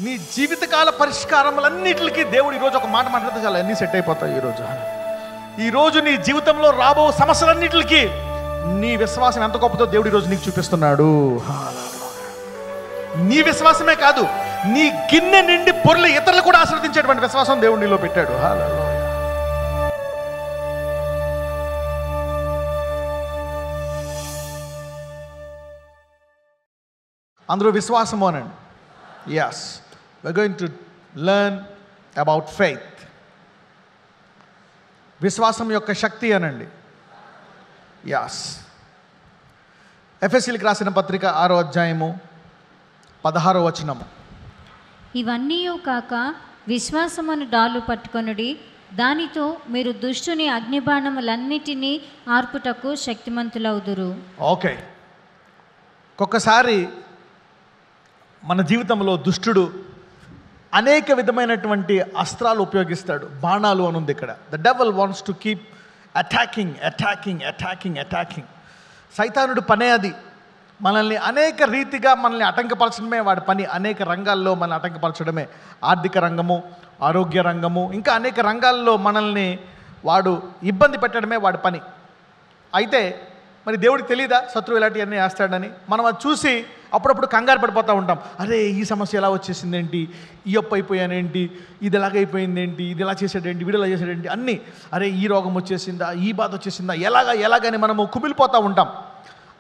నీ జీవితకాల పరిష్కారములన్నిటికీ దేవుడు ఈరోజు ఒక మాట మాట్లాడితే చాలా అన్నీ సెట్ అయిపోతాయి. ఈరోజు నీ జీవితంలో రాబో సమస్యలన్నిటికీ నీ విశ్వాసం ఎంత గొప్పదో దేవుడు ఈరోజు నీకు చూపిస్తున్నాడు. నీ విశ్వాసమే కాదు, నీ గిన్నె నిండి పొర్లి ఇతరులు కూడా ఆశీర్వదించేటువంటి విశ్వాసం దేవుడు నీలో పెట్టాడు. అందరూ విశ్వాసము అనండి. Yes, we're going to learn about faith. విశ్వాసం యొక్క శక్తి అనండి. ఎస్, ఎఫెసీయులకు రాసిన పత్రిక 6వ అధ్యాయము 16వ వచనము. ఇవన్నీ కాక విశ్వాసమును డాలు పట్టుకొనుడి, దానితో మీరు దుష్టుని అగ్నిబాణములన్నిటినీ ఆర్పుటకు శక్తిమంతులవుదురు. ఓకే, ఒక్కొక్కసారి మన జీవితంలో దుష్టుడు అనేక విధమైనటువంటి అస్త్రాలు ఉపయోగిస్తాడు. బాణాలు అని ఉంది ఇక్కడ. The devil wants to keep attacking attacking attacking attacking. సైతానుడు పనే అది. మనల్ని అనేక రీతిగా మనల్ని ఆటంకపరచడమే వాడి పని. అనేక రంగాల్లో మనల్ని ఆటంకపరచడమే. ఆర్థిక రంగము, ఆరోగ్య రంగము, ఇంకా అనేక రంగాల్లో మనల్ని వాడు ఇబ్బంది పెట్టడమే వాడి పని. అయితే మరి దేవుడికి తెలియదా శత్రువు ఇలాంటివన్నీ వేస్తాడని? మనం అది చూసి అప్పుడప్పుడు కంగారు పడిపోతూ ఉంటాం. అరే, ఈ సమస్య ఎలా వచ్చేసింది ఏంటి, ఈ అప్పు అయిపోయానేంటి, ఇది ఎలాగైపోయింది ఏంటి, ఇది ఇలా చేసాడేంటి, వీడు ఇలా చేసాడేంటి అన్నీ. అరే, ఈ రోగం వచ్చేసిందా, ఈ బాధ వచ్చేసిందా, ఎలాగని మనము కుమిలిపోతూ ఉంటాం.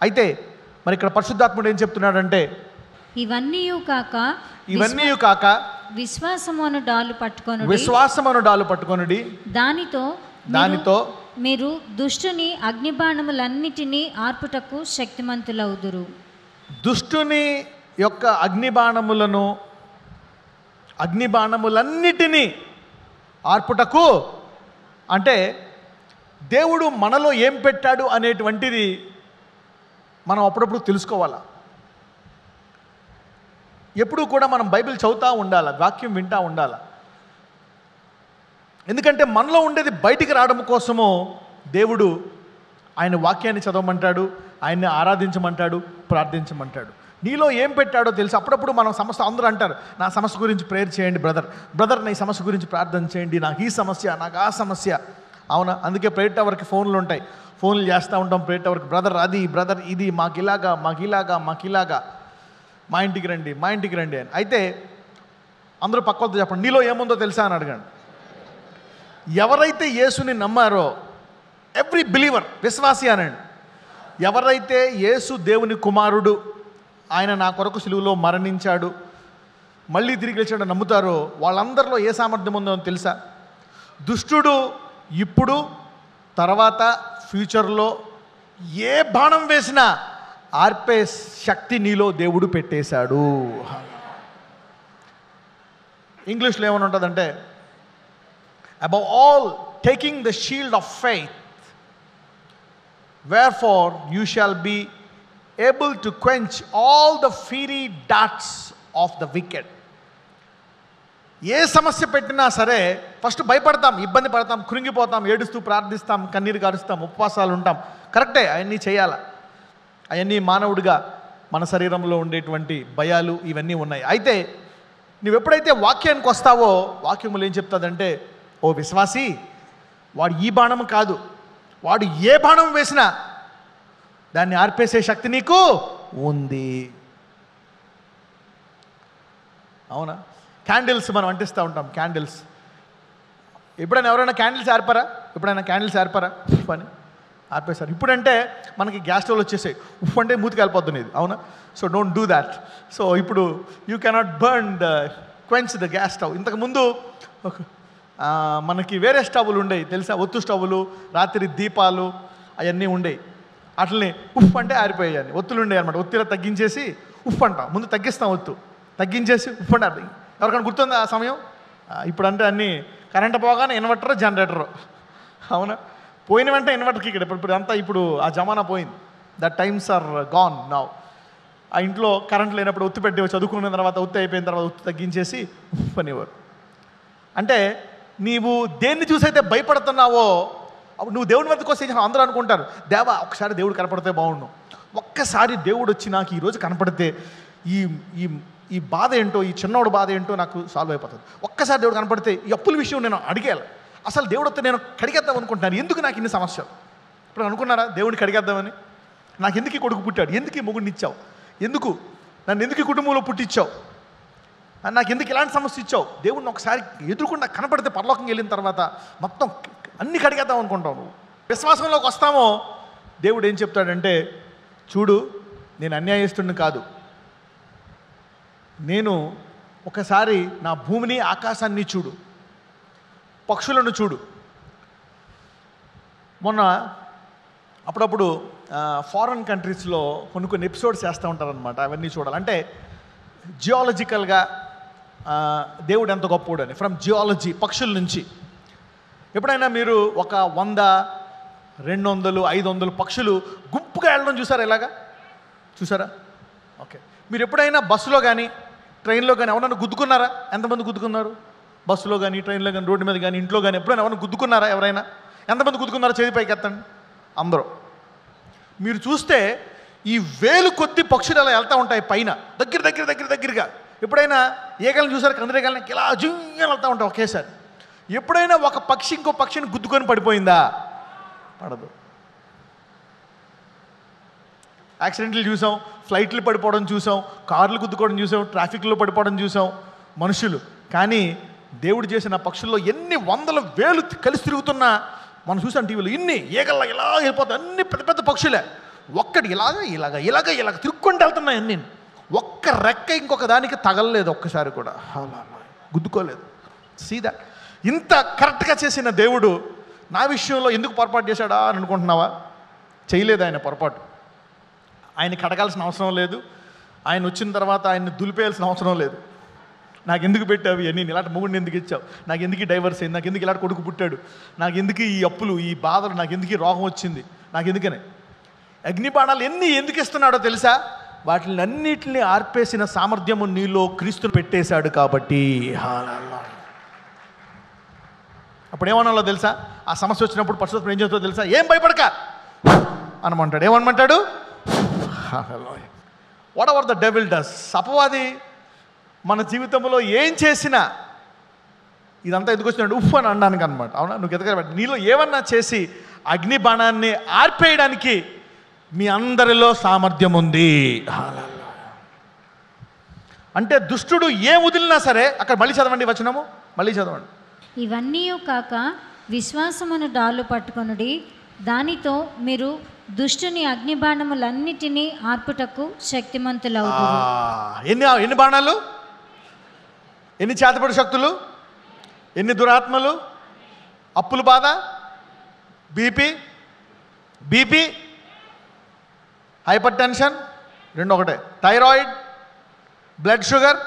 అయితే మరి ఇక్కడ పరిశుద్ధాత్ముడు ఏం చెప్తున్నాడంటే, ఇవన్నీ కాక విశ్వాసమును డాలు పట్టుకొనుడి, దానితో మీరు దుష్టుని అగ్నిబాణములన్నిటినీ ఆర్పుటకు శక్తిమంతులవుదురు. దుష్టుని యొక్క అగ్నిబాణములన్నిటినీ ఆర్పుటకు అంటే దేవుడు మనలో ఏం పెట్టాడు అనేటువంటిది మనం అప్పుడప్పుడు తెలుసుకోవాలా. ఎప్పుడూ కూడా మనం బైబిల్ చదువుతూ ఉండాలి, వాక్యం వింటూ ఉండాలి. ఎందుకంటే మనలో ఉండేది బయటికి రావడం కోసము దేవుడు ఆయన వాక్యాన్ని చదవమంటాడు, ఆయన్ని ఆరాధించమంటాడు, ప్రార్థించమంటాడు. నీలో ఏం పెట్టాడో తెలుసు. అప్పుడప్పుడు మనం సమస్య, అందరూ అంటారు, నా సమస్య గురించి ప్రేయర్ చేయండి బ్రదర్ నా ఈ సమస్య గురించి ప్రార్థన చేయండి, నాకు ఈ సమస్య, నాకు ఆ సమస్య. అవునా? అందుకే ప్రేయర్ టవర్కి ఫోన్లు ఉంటాయి, ఫోన్లు చేస్తూ ఉంటాం ప్రేయర్ టవర్కి. బ్రదర్ ఇది మాకు ఇలాగా మా ఇంటికి రండి అని. అయితే అందరూ పక్కలతో చెప్పండి, నీలో ఏముందో తెలుసా అని అడగండి. ఎవరైతే యేసుని నమ్మారో, ఎవ్రీ బిలీవర్, విశ్వాసి అనండి, ఎవరైతే యేసు దేవుని కుమారుడు, ఆయన నా కొరకు సిలువలో మరణించాడు, మళ్ళీ తిరిగి లేచాడు నమ్ముతారో, వాళ్ళందరిలో ఏ సామర్థ్యం ఉందో తెలుసా? దుష్టుడు ఇప్పుడు, తర్వాత, ఫ్యూచర్లో ఏ బాణం వేసినా ఆర్పే శక్తి నీలో దేవుడు పెట్టేశాడు. ఇంగ్లీష్లో ఏమని ఉంటుందంటే, above all taking the shield of faith, wherefore you shall be able to quench all the fiery darts of the wicked. ఏ సమస్య పెట్టినా సరే ఫస్ట్ భయపడతాం, ఇబ్బంది పడతాం, కృంగిపోతాం, ఏడుస్తూ ప్రార్థిస్తాం, కన్నీరు కారుస్తాం, ఉపవాసాలు ఉంటాం. కరెక్టే, అవన్నీ చేయాలా. అవన్నీ మానవుడిగా మన శరీరంలో ఉండేటువంటి భయాలు ఇవన్నీ ఉన్నాయి. అయితే నువ్వు ఎప్పుడైతే వాక్యానికి వస్తావో, వాక్యములు ఏం చెప్తుందంటే, ఓ విశ్వాసి, వాడు ఈ బాణం కాదు, వాడు ఏ బాణం వేసినా దాన్ని ఆర్పేసే శక్తి నీకు ఉంది. అవునా? క్యాండిల్స్ మనం అంటిస్తూ ఉంటాం. క్యాండిల్స్ ఎప్పుడైనా ఎవరైనా క్యాండిల్స్ ఆర్పారా? పని ఆర్పేశారు. ఇప్పుడంటే మనకి గ్యాస్ స్టవ్లు వచ్చేసాయి, ఉప్పు అంటే మూతికి వెళ్ళిపోతుంది ఇది. అవునా? So don't do that. So ఇప్పుడు you cannot burn quench the gas stove. ఇంతకుముందు మనకి వేరే స్టవ్లు ఉండేవి తెలుసా, ఒత్తు స్టవ్లు, రాత్రి దీపాలు అవన్నీ ఉండేవి. అట్లనే ఉప్పు అంటే ఆరిపోయాయి, ఒత్తులు ఉండేవి అనమాట. ఒత్తిలో తగ్గించేసి ఉప్పు అంటాం, ముందు తగ్గిస్తాం, ఒత్తు తగ్గించేసి ఉప్పు అంటే అర్థం. ఎవరికైనా గుర్తుందా ఆ సమయం? ఇప్పుడు అంటే అన్నీ కరెంట్ పోగానే ఇన్వర్టర్, జనరేటరు. అవునా? పోయిన వెంటనే ఇన్వర్టర్కి ఇక్కడ ఇప్పుడు అంతా, ఇప్పుడు ఆ జమానా పోయింది. That times are gone now. ఆ ఇంట్లో కరెంట్ లేనప్పుడు ఒత్తి పెట్టేవారు, చదువుకున్న తర్వాత ఒత్తి అయిపోయిన తర్వాత ఒత్తి తగ్గించేసి ఉప్పు అనేవారు. అంటే నీవు దేన్ని చూసైతే భయపడుతున్నావో అప్పుడు నువ్వు దేవుని వద్దకు వస్తే అందరూ అనుకుంటారు, దేవా ఒక్కసారి దేవుడు కనపడితే బాగుండు, ఒక్కసారి దేవుడు వచ్చి నాకు ఈరోజు కనపడితే ఈ ఈ బాధ ఏంటో, ఈ చిన్నోడు బాధ ఏంటో నాకు సాల్వ్ అయిపోతుంది. ఒక్కసారి దేవుడు కనపడితే ఈ అప్పుల విషయం నేను అడిగేయాలి. అసలు దేవుడితో నేను కడిగేద్దాం అనుకుంటున్నాను, ఎందుకు నాకు ఇన్ని సమస్యలు? ఇప్పుడు అనుకున్నారా దేవుడిని కడిగేద్దామని? నాకు ఎందుకు ఈ కొడుకు పుట్టాడు, ఎందుకు ఈ మొగుడిని ఇచ్చావు, ఎందుకు నన్ను ఎందుకు ఈ కుటుంబంలో పుట్టించావు, నాకు ఎందుకు ఇలాంటి సమస్య ఇచ్చావు? దేవుడిని ఒకసారి ఎదురుకుండా కనపడితే పరలోకంకి వెళ్ళిన తర్వాత మొత్తం అన్ని కడిగేద్దాం అనుకుంటావు. నువ్వు విశ్వాసంలోకి వస్తామో దేవుడు ఏం చెప్తాడంటే, చూడు నేను అన్యాయస్తుడిని కాదు, నేను ఒకసారి నా భూమిని ఆకాశాన్ని చూడు, పక్షులను చూడు. మొన్న అప్పుడప్పుడు ఫారెన్ కంట్రీస్లో కొన్ని ఎపిసోడ్స్ చేస్తూ ఉంటారనమాట. అవన్నీ చూడాలి అంటే జియాలజికల్గా దేవుడు ఎంత గొప్పోడు అని, ఫ్రమ్ జియాలజీ, పక్షుల నుంచి. ఎప్పుడైనా మీరు ఒక 100, 200, 500 పక్షులు గుంపుగా వెళ్ళడం చూసారా? ఇలాగా చూసారా? ఓకే. మీరు ఎప్పుడైనా బస్సులో కానీ ట్రైన్లో కానీ ఎవరైనా గుద్దుకున్నారా? ఎంతమంది గుద్దుకున్నారు? బస్సులో కానీ, ట్రైన్లో కానీ, రోడ్డు మీద కానీ, ఇంట్లో కానీ ఎప్పుడైనా ఎవరైనా గుద్దుకున్నారా? ఎవరైనా ఎంతమంది గుద్దుకున్నారో చేతి పైకి ఎత్తండి. అందరూ. మీరు చూస్తే ఈ వేలు కొద్ది పక్షులు అలా వెళ్తూ ఉంటాయి పైన, దగ్గరగా. ఎప్పుడైనా ఈగలను చూసారు? కందిరీగలని ఇలా జుంగని వెళ్తూ ఉంటాయి ఒకేసారి. ఎప్పుడైనా ఒక పక్షి ఇంకో పక్షిని గుద్దుకొని పడిపోయిందా? పడదు. యాక్సిడెంట్లు చూసాం, ఫ్లైట్లు పడిపోవడం చూసాం, కార్లు గుద్దుకోవడం చూసాం, ట్రాఫిక్లో పడిపోవడం చూసాం మనుషులు. కానీ దేవుడు చేసిన పక్షుల్లో ఎన్ని వందల వేలు కలిసి తిరుగుతున్నా మనం చూసాం టీవీలో. ఇన్ని ఈగల్లా ఇలా వెళ్ళిపోతాయి, అన్ని పెద్ద పెద్ద పక్షులే. ఒక్కటి ఇలాగ తిరుక్కుంటూ వెళ్తున్నాయి అన్నీ. ఒక్క రెక్క ఇంకొక దానికి తగలలేదు ఒక్కసారి కూడా, గుద్దుకోలేదు. See that. ఇంత కరెక్ట్గా చేసిన దేవుడు నా విషయంలో ఎందుకు పొరపాటు చేశాడా అని అనుకుంటున్నావా? చేయలేదు ఆయన పొరపాటు. ఆయన కడగాల్సిన అవసరం లేదు, ఆయన వచ్చిన తర్వాత ఆయన్ని దులిపేయాల్సిన అవసరం లేదు. నాకు ఎందుకు పెట్టావు ఇవన్నీ, ఇలాంటి మొగుడిని ఎందుకు ఇచ్చావు, నాకు ఎందుకు ఈ డైవర్స్ అయింది, నాకు ఎందుకు ఇలాంటి కొడుకు పుట్టాడు, నాకు ఎందుకు ఈ అప్పులు, ఈ బాధలు, నాకు ఎందుకు ఈ రోగం వచ్చింది, నాకు ఎందుకనే. అగ్నిబాణాలు ఎందుకు ఇస్తున్నాడో తెలుసా? వాటిని అన్నిటిని ఆర్పేసిన సామర్థ్యము నీలో క్రీస్తును పెట్టేశాడు కాబట్టి. అప్పుడు ఏమన్నాలో తెలుసా? ఆ సమస్య వచ్చినప్పుడు పరిశుద్ధ ఏం చేస్తుందో తెలుసా? ఏం భయపడక అనమంటాడు. ఏమనమంటాడు? Whatever the devil does. అపవాది మన జీవితంలో ఏం చేసినా ఇదంతా ఎందుకు వచ్చినాడు ఉఫ్ అని అనడానికి అనమాట. అవునా? నువ్వు ఎదగబెట్టి నీలో ఏమన్నా చేసి అగ్ని బాణాన్ని ఆర్పేయడానికి మీ అందరిలో సామర్థ్యం ఉంది. అంటే దుష్టుడు ఏం వదిలినా సరే, అక్కడ మళ్ళీ చదవండి వచనము, మళ్ళీ చదవండి. ఇవన్నీ కాక విశ్వాసమును డాలు పట్టుకొనుడి, దానితో మీరు దుష్టుని అగ్నిబాణములన్నిటినీ ఆర్పుటకు శక్తిమంతులవుతారు. ఎన్ని బాణాలు, ఎన్ని చేతపడి శక్తులు, ఎన్ని దురాత్మలు, అప్పుల బాధ, బీపీ, హైపర్ టెన్షన్, 2 ఒకటే, thyroid, blood sugar,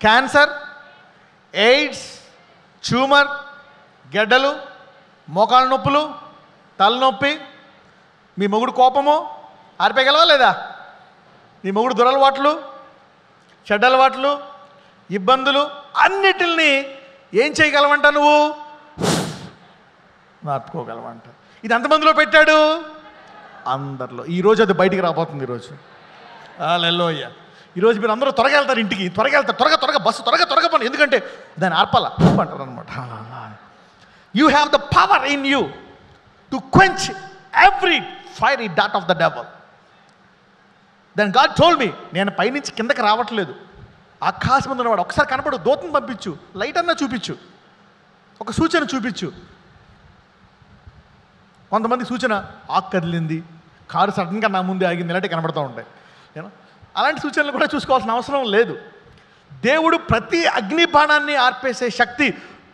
cancer, AIDS, tumour, గెడ్డలు, మోకాళ్ళ నొప్పులు, తలనొప్పి, మీ మొగుడు కోపము ఆర్పేయగలవా లేదా? నీ మొగుడు దురలవాట్లు, చెడ్డలవాట్లు, ఇబ్బందులు అన్నిటిని ఏం చేయగలవంట? నువ్వు మార్చుకోగలవంట. ఇది ఎంతమందిలో పెట్టాడు? అందరిలో. ఈరోజు అది బయటికి రాబోతుంది. ఈరోజు హల్లెలూయా. ఈరోజు మీరు అందరూ త్వరగా వెళ్తారు ఇంటికి, త్వరగా బస్సు త్వరగా పని, ఎందుకంటే దాన్ని ఆర్పాల అంటారు అనమాట. You have the power in you to quench every fiery డాట్ of the devil. Then God told me, నేను పైనుంచి కిందకి రావట్లేదు, ఆకాశం మీద ఉన్నవాడు ఒకసారి కనపడు, దూతను పంపించు, లైట్ అన్నా చూపించు, ఒక సూచన చూపించు. కొంతమంది సూచన ఆకు కదిలింది, కారు సడన్గా నా ముందే ఆగింది, ఇలాంటివి కనబడుతూ ఉంటాయి. అలాంటి సూచనలు కూడా చూసుకోవాల్సిన అవసరం లేదు. దేవుడు ప్రతి అగ్ని బాణాన్ని ఆర్పేసే శక్తి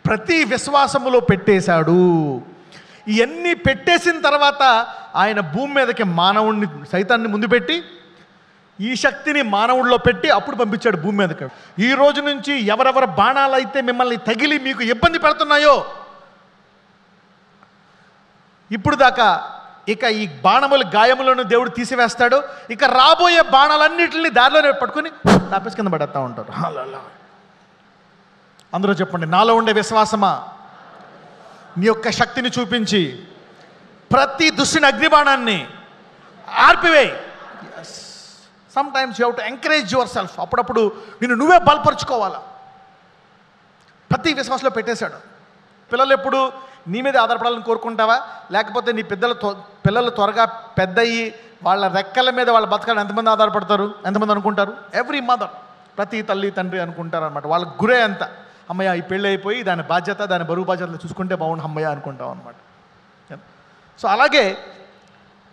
ప్రతి విశ్వాసములో పెట్టేశాడు. ఇవన్నీ పెట్టేసిన తర్వాత ఆయన భూమి మీదకి మానవుడిని, సైతాన్ని ముందు పెట్టి ఈ శక్తిని మానవుడిలో పెట్టి అప్పుడు పంపించాడు భూమి మీదకి. ఈ రోజు నుంచి ఎవరెవరి బాణాలు అయితే మిమ్మల్ని తగిలి మీకు ఇబ్బంది పెడుతున్నాయో ఇప్పుడు దాకా, ఇక ఈ బాణముల గాయములను దేవుడు తీసివేస్తాడు. ఇక రాబోయే బాణాలన్నింటినీ దారిలోనే పట్టుకుని తాపేసి కింద పడేస్తూ ఉంటారు. అందరూ చెప్పండి, నాలో ఉండే విశ్వాసమా, నీ యొక్క శక్తిని చూపించి ప్రతి దుష్టుని అగ్నిబాణాన్ని ఆర్పివేయి. Sometimes you have to encourage yourself. అప్పుడప్పుడు నిన్ను నువ్వే బలపరుచుకోవాలా. ప్రతి విశ్వాసంలో పెట్టేశాడు. పిల్లలు ఎప్పుడు నీ మీద ఆధారపడాలని కోరుకుంటావా, లేకపోతే నీ పిల్లలు త్వరగా పెద్దయ్యి వాళ్ళ రెక్కల మీద వాళ్ళ బతకాలని ఎంతమంది ఆధారపడతారు, ఎంతమంది అనుకుంటారు? ఎవ్రీ మదర్, ప్రతి తల్లి తండ్రి అనుకుంటారు అనమాట. వాళ్ళ గురే అంత, అమ్మయ్య ఈ పెళ్ళి అయిపోయి దాని బాధ్యత, దాని బరువు బాధ్యతలు చూసుకుంటే బాగుండు అమ్మయ్య అనుకుంటాం అనమాట. సో అలాగే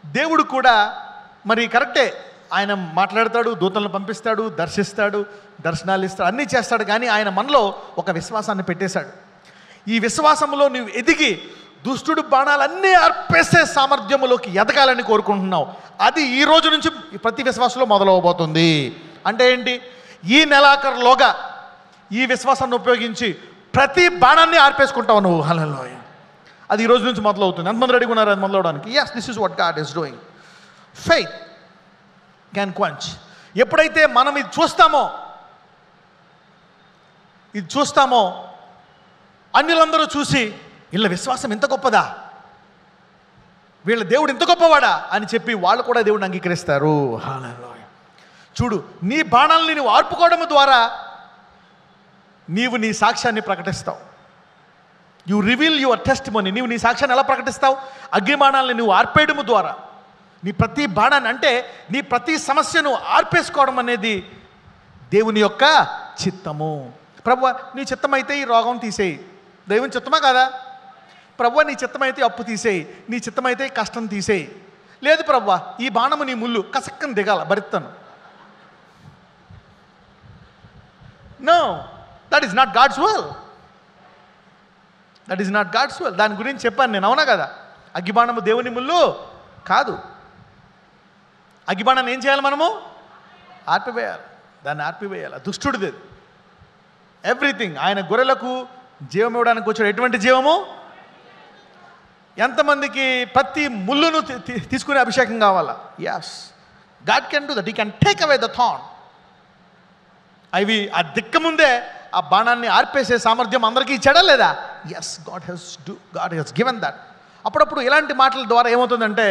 దేవుడు కూడా మరి కరెక్టే, ఆయన మాట్లాడతాడు, దూతలను పంపిస్తాడు, దర్శిస్తాడు, దర్శనాలు ఇస్తాడు, అన్నీ చేస్తాడు. కానీ ఆయన మనలో ఒక విశ్వాసాన్ని పెట్టేశాడు. ఈ విశ్వాసంలో నువ్వు ఎదిగి దుష్టుడు బాణాలన్నీ అర్పేసే సామర్థ్యములోకి ఎదగాలని కోరుకుంటున్నావు. అది ఈ రోజు నుంచి ప్రతి విశ్వాసంలో మొదలవబోతుంది. అంటే ఏంటి? ఈ నెలాఖరులోగా ఈ విశ్వాసాన్ని ఉపయోగించి ప్రతి బాణాన్ని ఆర్పేసుకుంటావు నువ్వు. హల్లెలూయా. అది ఈ రోజు నుంచి మొదలవుతుంది. ఎంతమంది రెడీగా ఉన్నారు అది మొదలవడానికి? Yes, this is what God is doing. Faith can quench. ఎప్పుడైతే మనం ఇది చూస్తామో అన్యులందరూ చూసి వీళ్ళ విశ్వాసం ఇంత గొప్పదా, వీళ్ళ దేవుడు ఇంత గొప్పవాడా అని చెప్పి వాళ్ళు కూడా దేవుడిని అంగీకరిస్తారు. హల్లెలూయా. చూడు, నీ బాణాలని నువ్వు ఆర్పుకోవడం ద్వారా నీవు నీ సాక్ష్యాన్ని ప్రకటిస్తావు. You reveal your testimony. నీవు నీ సాక్ష్యాన్ని ఎలా ప్రకటిస్తావు? అగ్ని బాణాలని నువ్వు ఆర్పేయడం ద్వారా. నీ ప్రతి బాణాన్ని, అంటే నీ ప్రతి సమస్యను ఆర్పేసుకోవడం అనేది దేవుని యొక్క చిత్తము. ప్రభువా నీ చిత్తమైతే ఈ రోగం తీసేయి. దేవుని చిత్తమా కాదా? ప్రభువా నీ చిత్తమైతే అప్పు తీసేయి, నీ చిత్తమైతే కష్టం తీసేయి. లేదు ప్రభువా ఈ బాణము నీ ముళ్ళు కసక్కని దిగాల భరిస్తాను. No, that is not God's will. That is not God's will. దాని గురించి చెప్పాను నేను, అవునా కదా? అగ్గిబాణము దేవుని ముళ్ళు కాదు. అగ్గిబాణాన్ని ఏం చేయాలి? మనము ఆర్పివేయాలి. దాన్ని ఆర్పివేయాలి. దుష్టుడిది ఎవ్రీథింగ్. ఆయన గొర్రెలకు జీవం ఇవ్వడానికి వచ్చాడు. ఎటువంటి జీవము? ఎంతమందికి ప్రతి ముళ్ళును తీసుకునే అభిషేకం కావాలా? Yes, God can do that. He can take away the thorn. అవి ఆ దిక్క ముందే ఆ బాణాన్ని ఆర్పేసే సామర్థ్యం అందరికీ ఇచ్చాడా లేదా? Yes, God has given that. అప్పుడప్పుడు ఇలాంటి మాటల ద్వారా ఏమవుతుందంటే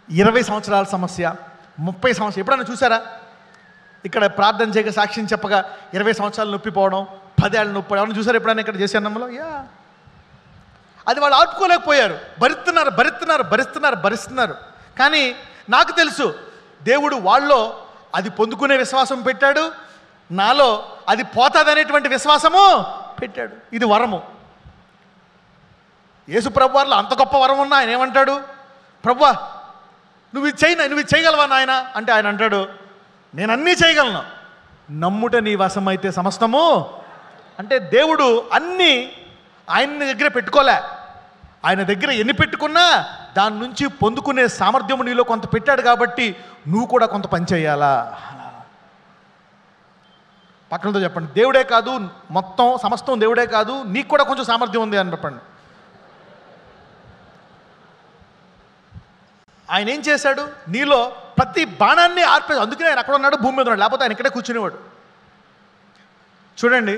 20 సంవత్సరాల సమస్య, 30 సంవత్సరాలు ఎప్పుడైనా చూసారా? ఇక్కడ ప్రార్థన చేయక సాక్ష్యం చెప్పగా 20 సంవత్సరాలు నొప్పిపోవడం, 10 ఏళ్ళు నొప్పి ఎవరైనా చూసారు ఎప్పుడైనా ఇక్కడ చేసే అన్నంలో? అది వాళ్ళు ఆపుకోలేకపోయారు. భరిస్తున్నారు. కానీ నాకు తెలుసు దేవుడు వాళ్ళలో అది పొందుకునే విశ్వాసం పెట్టాడు, నాలో అది పోతాదనేటువంటి విశ్వాసము పెట్టాడు. ఇది వరము. యేసు ప్రభు వారిలో అంత గొప్ప వరం ఉన్నా ఆయన ఏమంటాడు? ప్రభువా నువ్వు ఇది చేయగలవా నాయన అంటే ఆయన అంటాడు నేను అన్నీ చేయగలను, నమ్ముట నీ వశమైతే సమస్తము. అంటే దేవుడు అన్నీ ఆయన దగ్గర పెట్టుకోలే. ఆయన దగ్గర ఎన్ని పెట్టుకున్నా దాని నుంచి పొందుకునే సామర్థ్యము నీలో కొంత పెట్టాడు కాబట్టి నువ్వు కూడా కొంత పని చేయాలా. పక్కనతో చెప్పండి, దేవుడే కాదు మొత్తం సమస్తం దేవుడే కాదు, నీకు కూడా కొంచెం సామర్థ్యం ఉంది అని చెప్పండి. ఆయన ఏం చేశాడు? నీలో ప్రతి బాణాన్ని ఆర్పేసి, అందుకనే ఆయన అక్కడ ఉన్నాడు, భూమి మీద ఉన్నాడు, లేకపోతే ఆయన ఇక్కడే కూర్చునేవాడు. చూడండి,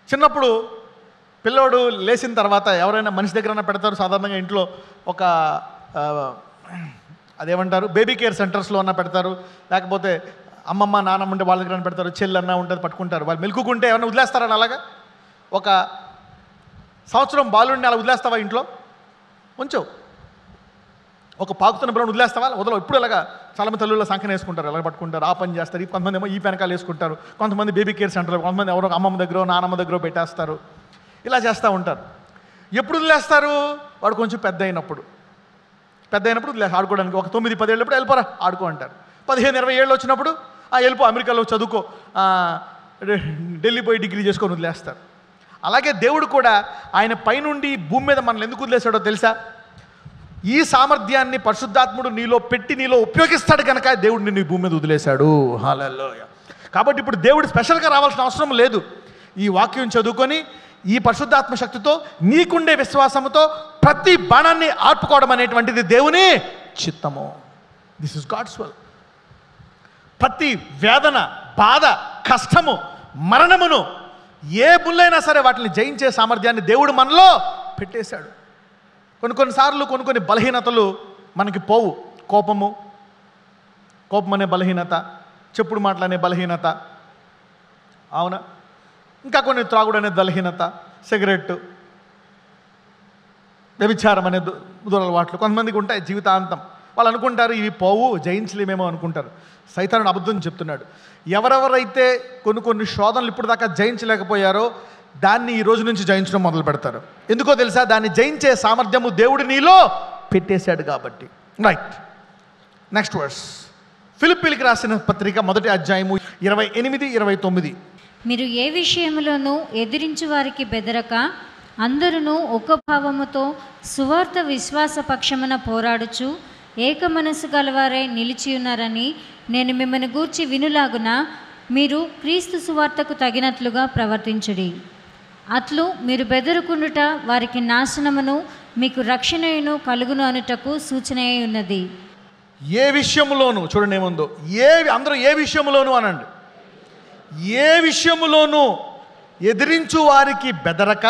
చిన్నప్పుడు పిల్లోడు లేచిన తర్వాత ఎవరైనా మనిషి దగ్గర పెడతారు సాధారణంగా ఇంట్లో. ఒక అదేమంటారు బేబీ కేర్ సెంటర్స్లో అన్నా పెడతారు, లేకపోతే అమ్మమ్మ నాన్నమ్మ ఉంటే వాళ్ళ దగ్గర పెడతారు, చెల్లి అన్న ఉంటుంది పట్టుకుంటారు. వాళ్ళు మెలుకుంటే ఏమన్నా వదిలేస్తారని అలాగా? ఒక సంవత్సరం బాలుడిని అలా వదిలేస్తావా ఇంట్లో? ఉంచవు. ఒక పాకుతున్న పిల్లలు వదిలేస్తావా? వదలవు. ఇప్పుడు ఇలాగా చాలామంది తల్లుల్లో సంఖ్యను వేసుకుంటారు, ఎలా పట్టుకుంటారు, ఆ పని చేస్తారు. కొంతమంది ఏమో ఈ వెనకాలు వేసుకుంటారు, కొంతమంది బేబీ కేర్ సెంటర్లో, కొంతమంది ఎవరో అమ్మమ్మ దగ్గర నాన్నమ్మ దగ్గర పెట్టేస్తారు. ఇలా చేస్తూ ఉంటారు. ఎప్పుడు వదిలేస్తారు? వాడు కొంచెం పెద్ద అయినప్పుడు వదిలేసి ఆడుకోవడానికి. ఒక 9-10 ఏళ్ళప్పుడు వెళ్ళిపోరా ఆడుకో అంటారు. 15-20 ఏళ్ళు వచ్చినప్పుడు వెళ్ళిపో అమెరికాలో చదువుకో, ఢిల్లీ పోయి డిగ్రీ చేసుకొని వదిలేస్తారు. అలాగే దేవుడు కూడా ఆయన పైనుండి భూమి మీద మనల్ని ఎందుకు వదిలేశాడో తెలుసా? ఈ సామర్థ్యాన్ని పరిశుద్ధాత్ముడు నీలో పెట్టి నీలో ఉపయోగిస్తాడు కనుక దేవుడు నిన్ను ఈ భూమి మీద వదిలేశాడు. హల్లెలూయా. కాబట్టి ఇప్పుడు దేవుడు స్పెషల్గా రావాల్సిన అవసరం లేదు. ఈ వాక్యం చదువుకొని ఈ పరిశుద్ధాత్మ శక్తితో నీకుండే విశ్వాసంతో ప్రతి బాణాన్ని ఆర్పుకోవడం అనేటువంటిది దేవుని చిత్తము. This is God's will. ప్రతి వేదన, బాధ, కష్టము, మరణమును, ఏ ముళ్ళైనా సరే వాటిని జయించే సామర్థ్యాన్ని దేవుడు మనలో పెట్టేశాడు. కొన్ని బలహీనతలు మనకి పోవు. కోపం అనే బలహీనత, చెప్పుడు మాటలనే బలహీనత, అవునా, ఇంకా కొన్ని త్రాగుడు అనే బలహీనత, సిగరెట్, వ్యభిచారం అనే దురలవాట్లు కొంతమందికి ఉంటాయి జీవితాంతం. వాళ్ళు అనుకుంటారు ఇవి పోవు, జయించలేమేమో అనుకుంటారు. సైతానుడు అబద్ధం చెప్తున్నాడు. ఎవరెవరైతే కొన్ని శోధనలు ఇప్పుడు దాకా జయించలేకపోయారో దాన్ని ఈ రోజు నుంచి జయించడం మొదలు పెడతారు. ఎందుకో తెలుసా? దాన్ని జయించే సామర్థ్యము దేవుడు నీలో పెట్టేశాడు కాబట్టి. Right, next verse. ఫిలిప్పీలకు రాసిన పత్రిక 1వ అధ్యాయము 28, 29. మీరు ఏ విషయంలోనూ ఎదిరించు వారికి బెదరక అందరూ ఒక భావముతో సువార్త విశ్వాస పక్షమున పోరాడుచు ఏక మనసు గలవారై నిలిచియున్నారని నేను మిమ్మల్ని గూర్చి వినులాగున మీరు క్రీస్తు సువార్తకు తగినట్లుగా ప్రవర్తించుడి. అట్లు మీరు బెదరుకుండుట వారికి నాశనమును మీకు రక్షణయును కలుగును అనుటకు సూచన అయి ఉన్నది. ఏ విషయములోను, చూడండి ఏముందో, అందరూ ఏ విషయములోను అనండి. ఏ విషయములోను ఎదిరించు వారికి బెదరక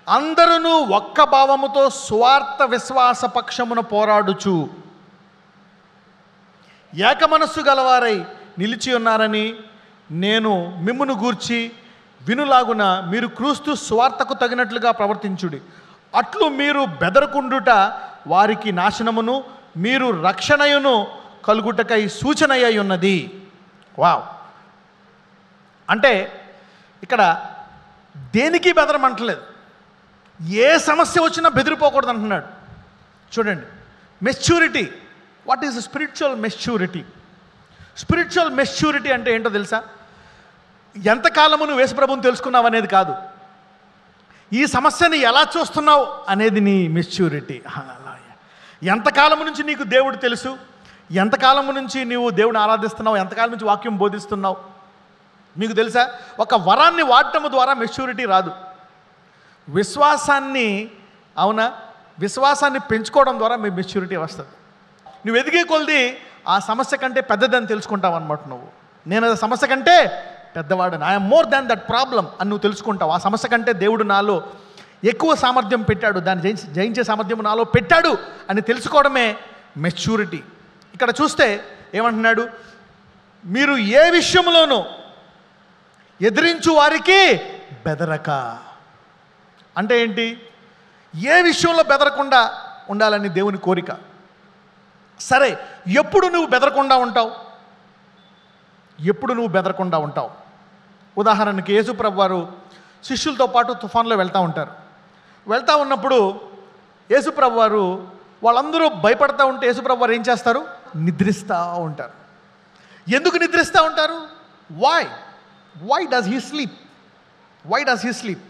అందరూ ఒక్క భావముతో స్వార్థ విశ్వాస పక్షమున పోరాడుచు ఏక మనస్సు గలవారై నిలిచి ఉన్నారని నేను మిమ్మును గూర్చి వినులాగున మీరు క్రీస్తు స్వార్థకు తగినట్లుగా ప్రవర్తించుడి. అట్లు మీరు బెదరకుండుట వారికి నాశనమును మీరు రక్షణయును కలుగుటకై సూచన అయి ఉన్నది. వావ్! అంటే ఇక్కడ దేనికి బెదరమంటలేదు, ఏ సమస్య వచ్చినా బెదిరిపోకూడదు అంటున్నాడు. చూడండి, maturity. What is spiritual maturity? Spiritual maturity అంటే ఏంటో తెలుసా? ఎంతకాలము నువ్వు యేసుప్రభువుని తెలుసుకున్నావు అనేది కాదు, ఈ సమస్యని ఎలా చూస్తున్నావు అనేది నీ మెచ్యూరిటీ. ఎంతకాలము నుంచి నీకు దేవుడు తెలుసు, ఎంతకాలము నుంచి నీవు దేవుడిని ఆరాధిస్తున్నావు, ఎంతకాలం నుంచి వాక్యం బోధిస్తున్నావు. మీకు తెలుసా, ఒక వరాన్ని వాడటం ద్వారా మెచ్యూరిటీ రాదు. విశ్వాసాన్ని, అవునా, విశ్వాసాన్ని పెంచుకోవడం ద్వారా మీ మెచ్యూరిటీ వస్తుంది. నువ్వు ఎదిగే కొలది ఆ సమస్య కంటే పెద్దదని తెలుసుకుంటావు అనమాట. నేను ఆ సమస్య కంటే పెద్దవాడని, I'm more than that problem అని నువ్వు తెలుసుకుంటావు. ఆ సమస్య కంటే దేవుడు నాలో ఎక్కువ సామర్థ్యం పెట్టాడు, దాన్ని జయించే సామర్థ్యం నాలో పెట్టాడు అని తెలుసుకోవడమే మెచ్యూరిటీ. ఇక్కడ చూస్తే ఏమంటున్నాడు? మీరు ఏ విషయంలోనూ ఎదిరించు వారికి బెదరక. అంటే ఏంటి? ఏ విషయంలో బెదరకుండా ఉండాలని దేవుని కోరిక. సరే, ఎప్పుడు నువ్వు బెదరకుండా ఉంటావు? ఎప్పుడు నువ్వు బెదరకుండా ఉంటావు? ఉదాహరణకి యేసుప్రభు వారు శిష్యులతో పాటు తుఫాన్లో వెళ్తూ ఉంటారు. వెళ్తూ ఉన్నప్పుడు యేసుప్రభు వారు వాళ్ళందరూ భయపడతా ఉంటే యేసుప్రభు వారు ఏం చేస్తారు? నిద్రిస్తూ ఉంటారు. ఎందుకు నిద్రిస్తూ ఉంటారు? Why does he sleep?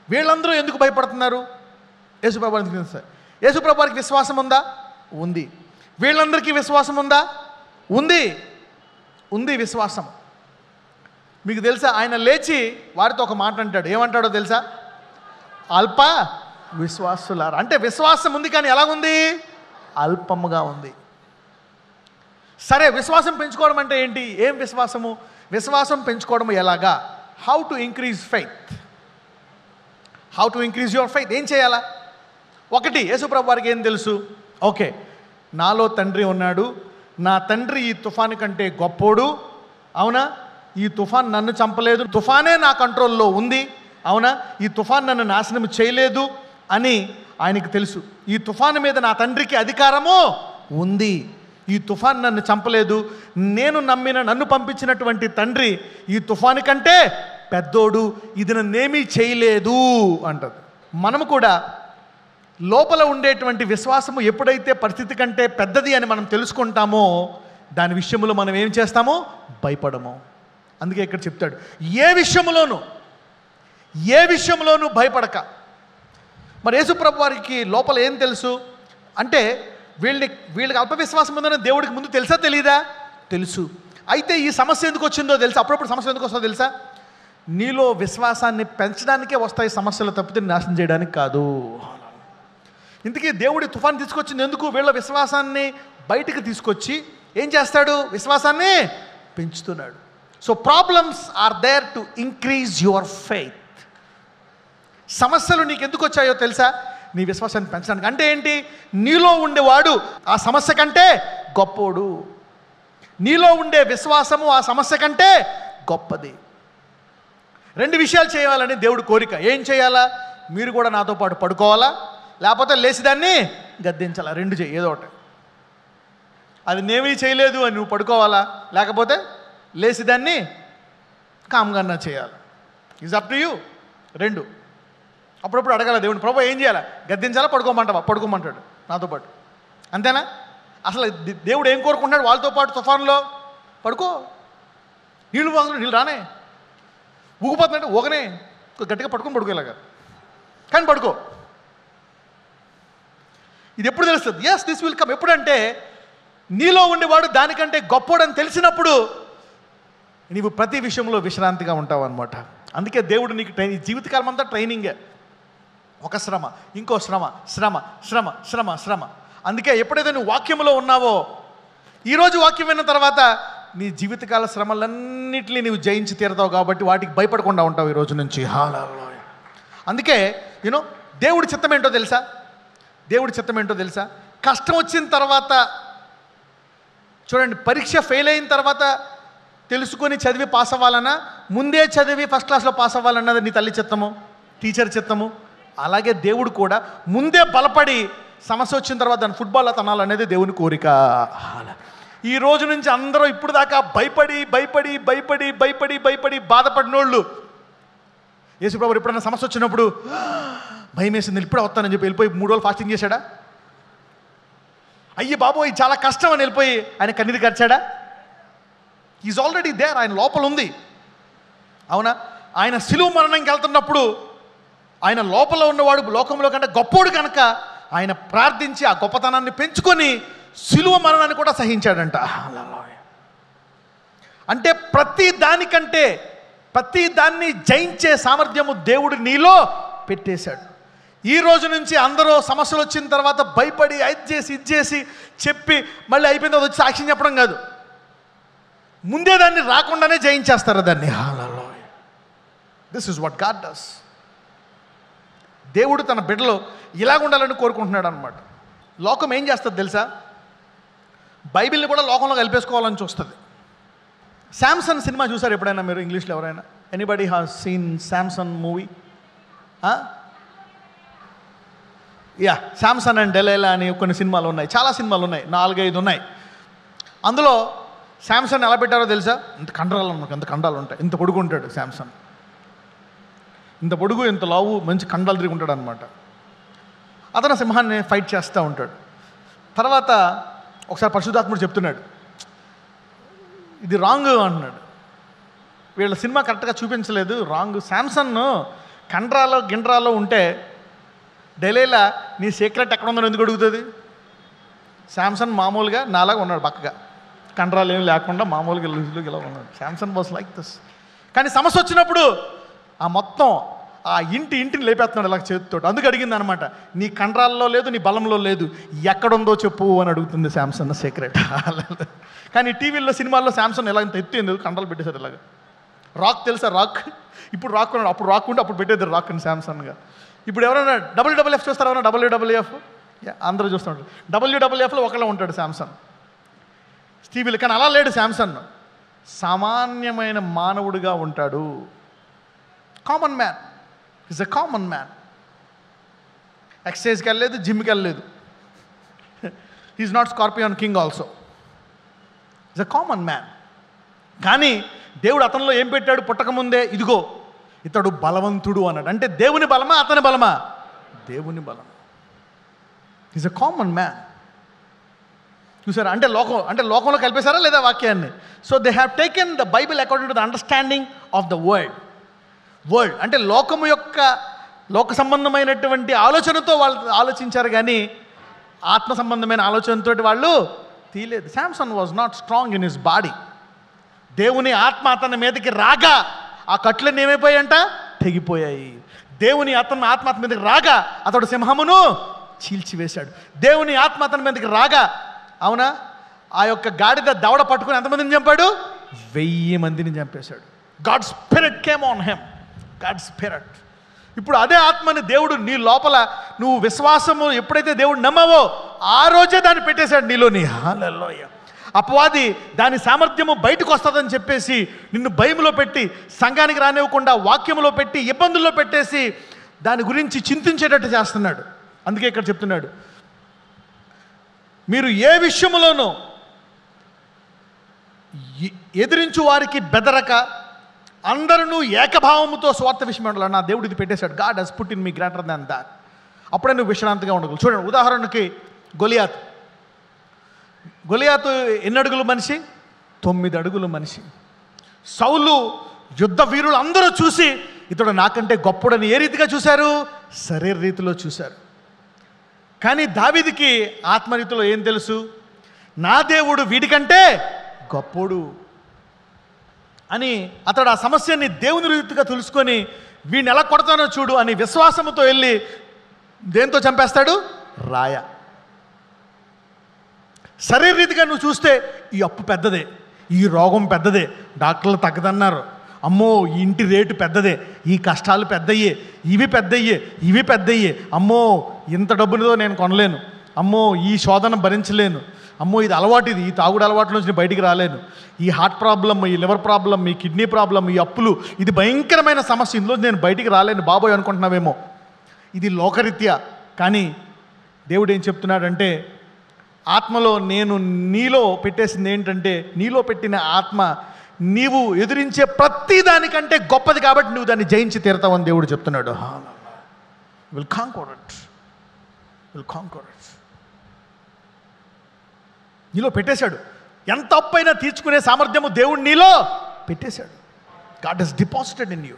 వీళ్ళందరూ ఎందుకు భయపడుతున్నారు? యేసుప్రభు వారికి తెలుసు. యేసుప్రభు వారికి విశ్వాసం ఉందా? ఉంది. వీళ్ళందరికీ విశ్వాసం ఉందా? ఉంది విశ్వాసం. మీకు తెలుసా, ఆయన లేచి వారితో ఒక మాట అంటాడు. ఏమంటాడో తెలుసా? అల్ప విశ్వాసులారా. అంటే విశ్వాసం ఉంది, కానీ ఎలాగుంది? అల్పముగా ఉంది. సరే, విశ్వాసం పెంచుకోవడం అంటే ఏంటి? ఏం విశ్వాసము? విశ్వాసం పెంచుకోవడం ఎలాగా? How to increase your faith. ఏం చేయాలా? ఒకటి, యేసుప్రభు వారికి ఏం తెలుసు? ఓకే, నాలో తండ్రి ఉన్నాడు, నా తండ్రి ఈ తుఫాను కంటే గొప్పోడు, అవునా, ఈ తుఫాన్ నన్ను చంపలేదు, తుఫానే నా కంట్రోల్లో ఉంది, అవునా, ఈ తుఫాన్ నన్ను నాశనం చేయలేదు అని ఆయనకి తెలుసు. ఈ తుఫాను మీద నా తండ్రికి అధికారము ఉంది, ఈ తుఫాన్ నన్ను చంపలేదు, నన్ను పంపించినటువంటి తండ్రి ఈ తుఫాను కంటే పెద్దోడు, ఇది నన్నేమీ చేయలేదు అంటారు. మనము కూడా లోపల ఉండేటువంటి విశ్వాసము ఎప్పుడైతే పరిస్థితి కంటే పెద్దది అని మనం తెలుసుకుంటామో దాని విషయంలో మనం ఏం చేస్తామో? భయపడము. అందుకే ఇక్కడ చెప్తాడు, ఏ విషయంలోనూ భయపడక. మరి యేసుప్రభు వారికి లోపల ఏం తెలుసు అంటే, వీళ్ళకి అల్పవిశ్వాసం ఉందని దేవుడికి ముందు తెలుసా తెలీదా? తెలుసు. అయితే ఈ సమస్య ఎందుకు వచ్చిందో తెలుసా? అప్పుడప్పుడు సమస్య ఎందుకు వస్తుందో తెలుసా? నీలో విశ్వాసాన్ని పెంచడానికే వస్తాయి సమస్యలు, తప్పితే నాశనం చేయడానికి కాదు. ఇందుకే దేవుడి తుఫాన్ తీసుకొచ్చింది ఎందుకు? వీళ్ళ విశ్వాసాన్ని బయటికి తీసుకొచ్చి ఏం చేస్తాడు? విశ్వాసాన్ని పెంచుతున్నాడు. So problems are there to increase your faith. సమస్యలు నీకు ఎందుకు వచ్చాయో తెలుసా? నీ విశ్వాసాన్ని పెంచడానికి. అంటే ఏంటి? నీలో ఉండేవాడు ఆ సమస్య కంటే గొప్పోడు. నీలో ఉండే విశ్వాసము ఆ సమస్య కంటే గొప్పది. 2 విషయాలు చేయాలని దేవుడు కోరిక. ఏం చేయాలా? మీరు కూడా నాతో పాటు పడుకోవాలా, లేకపోతే లేచి దాన్ని గద్దించాలా. 2 చేయి, ఏదో ఒకటి. అది నేమీ చేయలేదు అని నువ్వు పడుకోవాలా, లేకపోతే లేచి దాన్ని కామ్గా చేయాలి. Is up to you. 2. అప్పుడప్పుడు అడగాల దేవుని, ప్రభు ఏం చేయాలా? గద్దించాలా, పడుకోమంటావా? పడుకోమంటాడు నాతో పాటు. అంతేనా? అసలు దేవుడు ఏం కోరుకుంటున్నాడు? వాళ్ళతో పాటు తుఫాన్లో పడుకో, నీళ్ళు రానే, ఊగిపోతుందంటే ఊగనే, గట్టిగా పడుకొని పడుకోలేగా, కానీ పడుకో. ఇది ఎప్పుడు తెలుస్తుంది? Yes, this will come. ఎప్పుడంటే నీలో ఉండేవాడు దానికంటే గొప్పోడని తెలిసినప్పుడు నీవు ప్రతి విషయంలో విశ్రాంతిగా ఉంటావు అనమాట. అందుకే దేవుడు నీకు జీవితకాలం అంతా ట్రైనింగే. ఒక శ్రమ, ఇంకో శ్రమ, శ్రమ శ్రమ శ్రమ శ్రమ. అందుకే ఎప్పుడైతే నువ్వు వాక్యంలో ఉన్నావో, ఈరోజు వాక్యం విన్న తర్వాత నీ జీవితకాల శ్రమలన్నింటినీ నీవు జయించి తీరతావు. కాబట్టి వాటికి భయపడకుండా ఉంటావు ఈ రోజు నుంచి. హల్లెలూయా. అందుకే దేవుడి చిత్తం ఏంటో తెలుసా? దేవుడి చిత్తం ఏంటో తెలుసా? కష్టం వచ్చిన తర్వాత చూడండి, పరీక్ష ఫెయిల్ అయిన తర్వాత తెలుసుకొని చదివి పాస్ అవ్వాలన్నా, ముందే చదివి ఫస్ట్ క్లాస్లో పాస్ అవ్వాలన్నది నీ తల్లి చిత్తము, టీచర్ చిత్తము. అలాగే దేవుడు కూడా ముందే బలపడి సమస్య వచ్చిన తర్వాత దాన్ని ఫుట్బాల్లో తనాలనేది దేవుని కోరిక. ఈ రోజు నుంచి అందరూ ఇప్పుడు దాకా భయపడి భయపడి భయపడి భయపడి భయపడి బాధపడినోళ్ళు, యేసుప్రభువు ఎప్పుడైనా సమస్య వచ్చినప్పుడు భయం వేసింది, ఇప్పుడే వస్తానని చెప్పి వెళ్ళిపోయి 3 రోజులు ఫాస్టింగ్ చేశాడా? అయ్యి బాబోయ్ చాలా కష్టం అని వెళ్ళిపోయి ఆయన కన్నీరు కార్చాడా? ఈజ్ ఆల్రెడీ దేర్, ఆయన లోపల ఉంది. అవునా? ఆయన సిలువ మరణంకి వెళ్తున్నప్పుడు ఆయన లోపల ఉన్నవాడు లోకంలో కంటే గొప్పోడు కనుక ఆయన ప్రార్థించి ఆ గొప్పతనాన్ని పెంచుకొని సిలువ మరణాన్ని కూడా సహించాడంట. అంటే ప్రతి దాన్ని జయించే సామర్థ్యము దేవుడు నీలో పెట్టేశాడు. ఈ రోజు నుంచి అందరూ సమస్యలు వచ్చిన తర్వాత భయపడి ఇది చేసి చెప్పి మళ్ళీ అయిపోయింది అది వచ్చి సాక్ష్యం చెప్పడం కాదు, ముందే దాన్ని రాకుండానే జయించేస్తారు దాన్ని. This is what God does. దేవుడు తన బిడ్డలో ఇలాగ ఉండాలని కోరుకుంటున్నాడు అనమాట. లోకం ఏం చేస్తుంది తెలుసా? బైబిల్ని కూడా లోకంలో కలిపేసుకోవాలని చూస్తుంది. శాంసన్ సినిమా చూసారు ఎప్పుడైనా మీరు? ఇంగ్లీష్లో ఎవరైనా? Anybody has seen Samson movie? Yeah, Samson and Delilah అని కొన్ని సినిమాలు ఉన్నాయి, చాలా సినిమాలు ఉన్నాయి, 4-5 ఉన్నాయి. అందులో శాంసన్ ఎలా పెట్టారో తెలుసా? ఇంత కండరాలు ఉంటాయి, ఇంత పొడుగు ఉంటాడు శాంసన్, ఇంత పొడుగు, ఇంత లావు, మంచి కండలు తిరిగి ఉంటాడు అనమాట. అతను సింహాన్ని ఫైట్ చేస్తూ ఉంటాడు. తర్వాత ఒకసారి పరిశుద్ధాత్ముడు చెప్తున్నాడు, ఇది రాంగ్ అంటున్నాడు. వీళ్ళ సినిమా కరెక్ట్గా చూపించలేదు, రాంగ్. శాంసన్ గిండ్రాలో ఉంటే డెలైలా నీ సీక్రెట్ ఎక్కడ ఉందని ఎందుకు అడుగుతుంది? శాంసన్ మామూలుగా నాలాగా ఉన్నాడు, పక్కగా కండరాలు ఏమి లేకుండా మామూలుగా లూజులుగా ఇలా ఉన్నాడు. Samson was like this. కానీ సమస్య వచ్చినప్పుడు ఆ మొత్తం ఆ ఇంటిని లేపేస్తున్నాడు ఇలా చేతితో. అందుకు అడిగింది అనమాట, నీ కండరాల్లో లేదు, నీ బలంలో లేదు, ఎక్కడుందో చెప్పు అని అడుగుతుంది శాంసన్ సీక్రెట్. కానీ టీవీల్లో సినిమాల్లో శాంసన్ ఎలా ఇంత ఎత్తు ఎందుకు కండరాలు పెట్టేశారు ఇలాగా. రాక్ తెలుసా? రాక్ ఇప్పుడు రాక్ ఉన్నాడు, అప్పుడు రాక్ ఉంటే అప్పుడు పెట్టేది రాక్ అని శాంసన్గా. ఇప్పుడు ఎవరైనా WWF చూస్తారా? ఎవరైనా WWF? అందరూ చూస్తుంటారు. WWFలో ఒకళ్ళ ఉంటాడు శాంసన్ టీవీలో. కానీ అలా లేడు శాంసన్, సామాన్యమైన మానవుడిగా ఉంటాడు. Common man, is a common man. ఎక్సర్సైజ్కి వెళ్ళలేదు, జిమ్కి వెళ్ళలేదు. Is not Scorpion King also, is a common man. కానీ దేవుడు అతనిలో ఏం పెట్టాడు? పుట్టకముందే ఇదిగో ఇతడు బలవంతుడు అన్నాడు. అంటే దేవుని బలమా అతని బలమా? దేవుని బలం. Is a common man. చూసారా? అంటే లోకంలో కలిపేశారా లేదా వాక్యాన్ని? So they have taken the Bible according to the understanding of the world. అంటే లోక సంబంధమైనటువంటి ఆలోచనతో వాళ్ళు ఆలోచించారు, కానీ ఆత్మ సంబంధమైన ఆలోచనతో వాళ్ళు తీయలేదు. Samson was not strong in his body. దేవుని ఆత్మ అతని మీదకి రాగా ఆ కట్లన్నీ ఏమైపోయాయంట? తెగిపోయాయి. దేవుని ఆత్మ మీదకి రాగా అతడు సింహమును చీల్చివేశాడు. దేవుని ఆత్మ అతని మీదకి రాగా, అవునా, ఆ యొక్క గాడిద దవడ పట్టుకుని ఎంతమందిని చంపాడు? 1000 మందిని చంపేశాడు. God spirit came on him. God spirit. ఇప్పుడు అదే ఆత్మని దేవుడు నీ లోపల, నువ్వు విశ్వాసము ఎప్పుడైతే దేవుడు నమ్మవో ఆ రోజే దాన్ని పెట్టేశాడు నీలోని. హల్లెలూయా. అపవాది దాని సామర్థ్యము బయటకు వస్తుందని చెప్పేసి నిన్ను భయములో పెట్టి, సంఘానికి రానివ్వకుండా వాక్యములో పెట్టి, ఇబ్బందుల్లో పెట్టేసి దాని గురించి చింతించేటట్టు చేస్తున్నాడు. అందుకే ఇక్కడ చెప్తున్నాడు, మీరు ఏ విషయములోనూ ఎదిరించు వారికి బెదరక అందరూ ఏకభావముతో స్వార్థ విషయం ఉండాలి. నా దేవుడు ఇది పెట్టేశాడు. God has put in me greater than that. అప్పుడే నువ్వు విశ్రాంతిగా ఉండగలవు. చూడండి, ఉదాహరణకి గొలియాతు ఎన్ని అడుగుల మనిషి? 9 అడుగుల మనిషి. సౌలు యుద్ధ వీరులు అందరూ చూసి ఇతడు నాకంటే గొప్పడని ఏ రీతిగా చూశారు? శరీర రీతిలో చూశారు. కానీ దావీదుకి ఆత్మరీతిలో ఏం తెలుసు? నా దేవుడు వీడికంటే గొప్పోడు అని అతడు ఆ సమస్యని దేవుని రీతిగా తెలుసుకొని వీడిని ఎలా కొడతానో చూడు అని విశ్వాసంతో వెళ్ళి దేంతో చంపేస్తాడు? రాయ. శరీర రీతిగా నువ్వు చూస్తే ఈ అప్పు పెద్దదే, ఈ రోగం పెద్దదే, డాక్టర్లు తగ్గదన్నారు, అమ్మో ఈ ఇంటి రేటు పెద్దదే, ఈ కష్టాలు పెద్దయ్యే, ఇవి పెద్దయ్యే, ఇవి పెద్దయ్యే, అమ్మో ఇంత డబ్బులతో నేను కొనలేను, అమ్మో ఈ శోధన భరించలేను, అమ్మో ఇది అలవాటు, ఇది ఈ తాగుడు అలవాటు నుంచి బయటికి రాలేను, ఈ హార్ట్ ప్రాబ్లం, ఈ లివర్ ప్రాబ్లం, ఈ కిడ్నీ ప్రాబ్లం, ఈ అప్పులు, ఇది భయంకరమైన సమస్య, ఇందులో నేను బయటికి రాలేను బాబోయ్ అనుకుంటున్నావేమో. ఇది లోకరీత్యా. కానీ దేవుడు ఏం చెప్తున్నాడంటే, ఆత్మలో నేను నీలో పెట్టేసింది ఏంటంటే, నీలో పెట్టిన ఆత్మ నీవు ఎదిరించే ప్రతి దానికంటే గొప్పది కాబట్టి నువ్వు దాన్ని జయించి తీరుతావని దేవుడు చెప్తున్నాడు. Will conquer it, will conquer it. నీలో పెట్టేశాడు. ఎంత అప్పైనా తీర్చుకునే సామర్థ్యము దేవుడు నీలో పెట్టేశాడు. God has deposited in you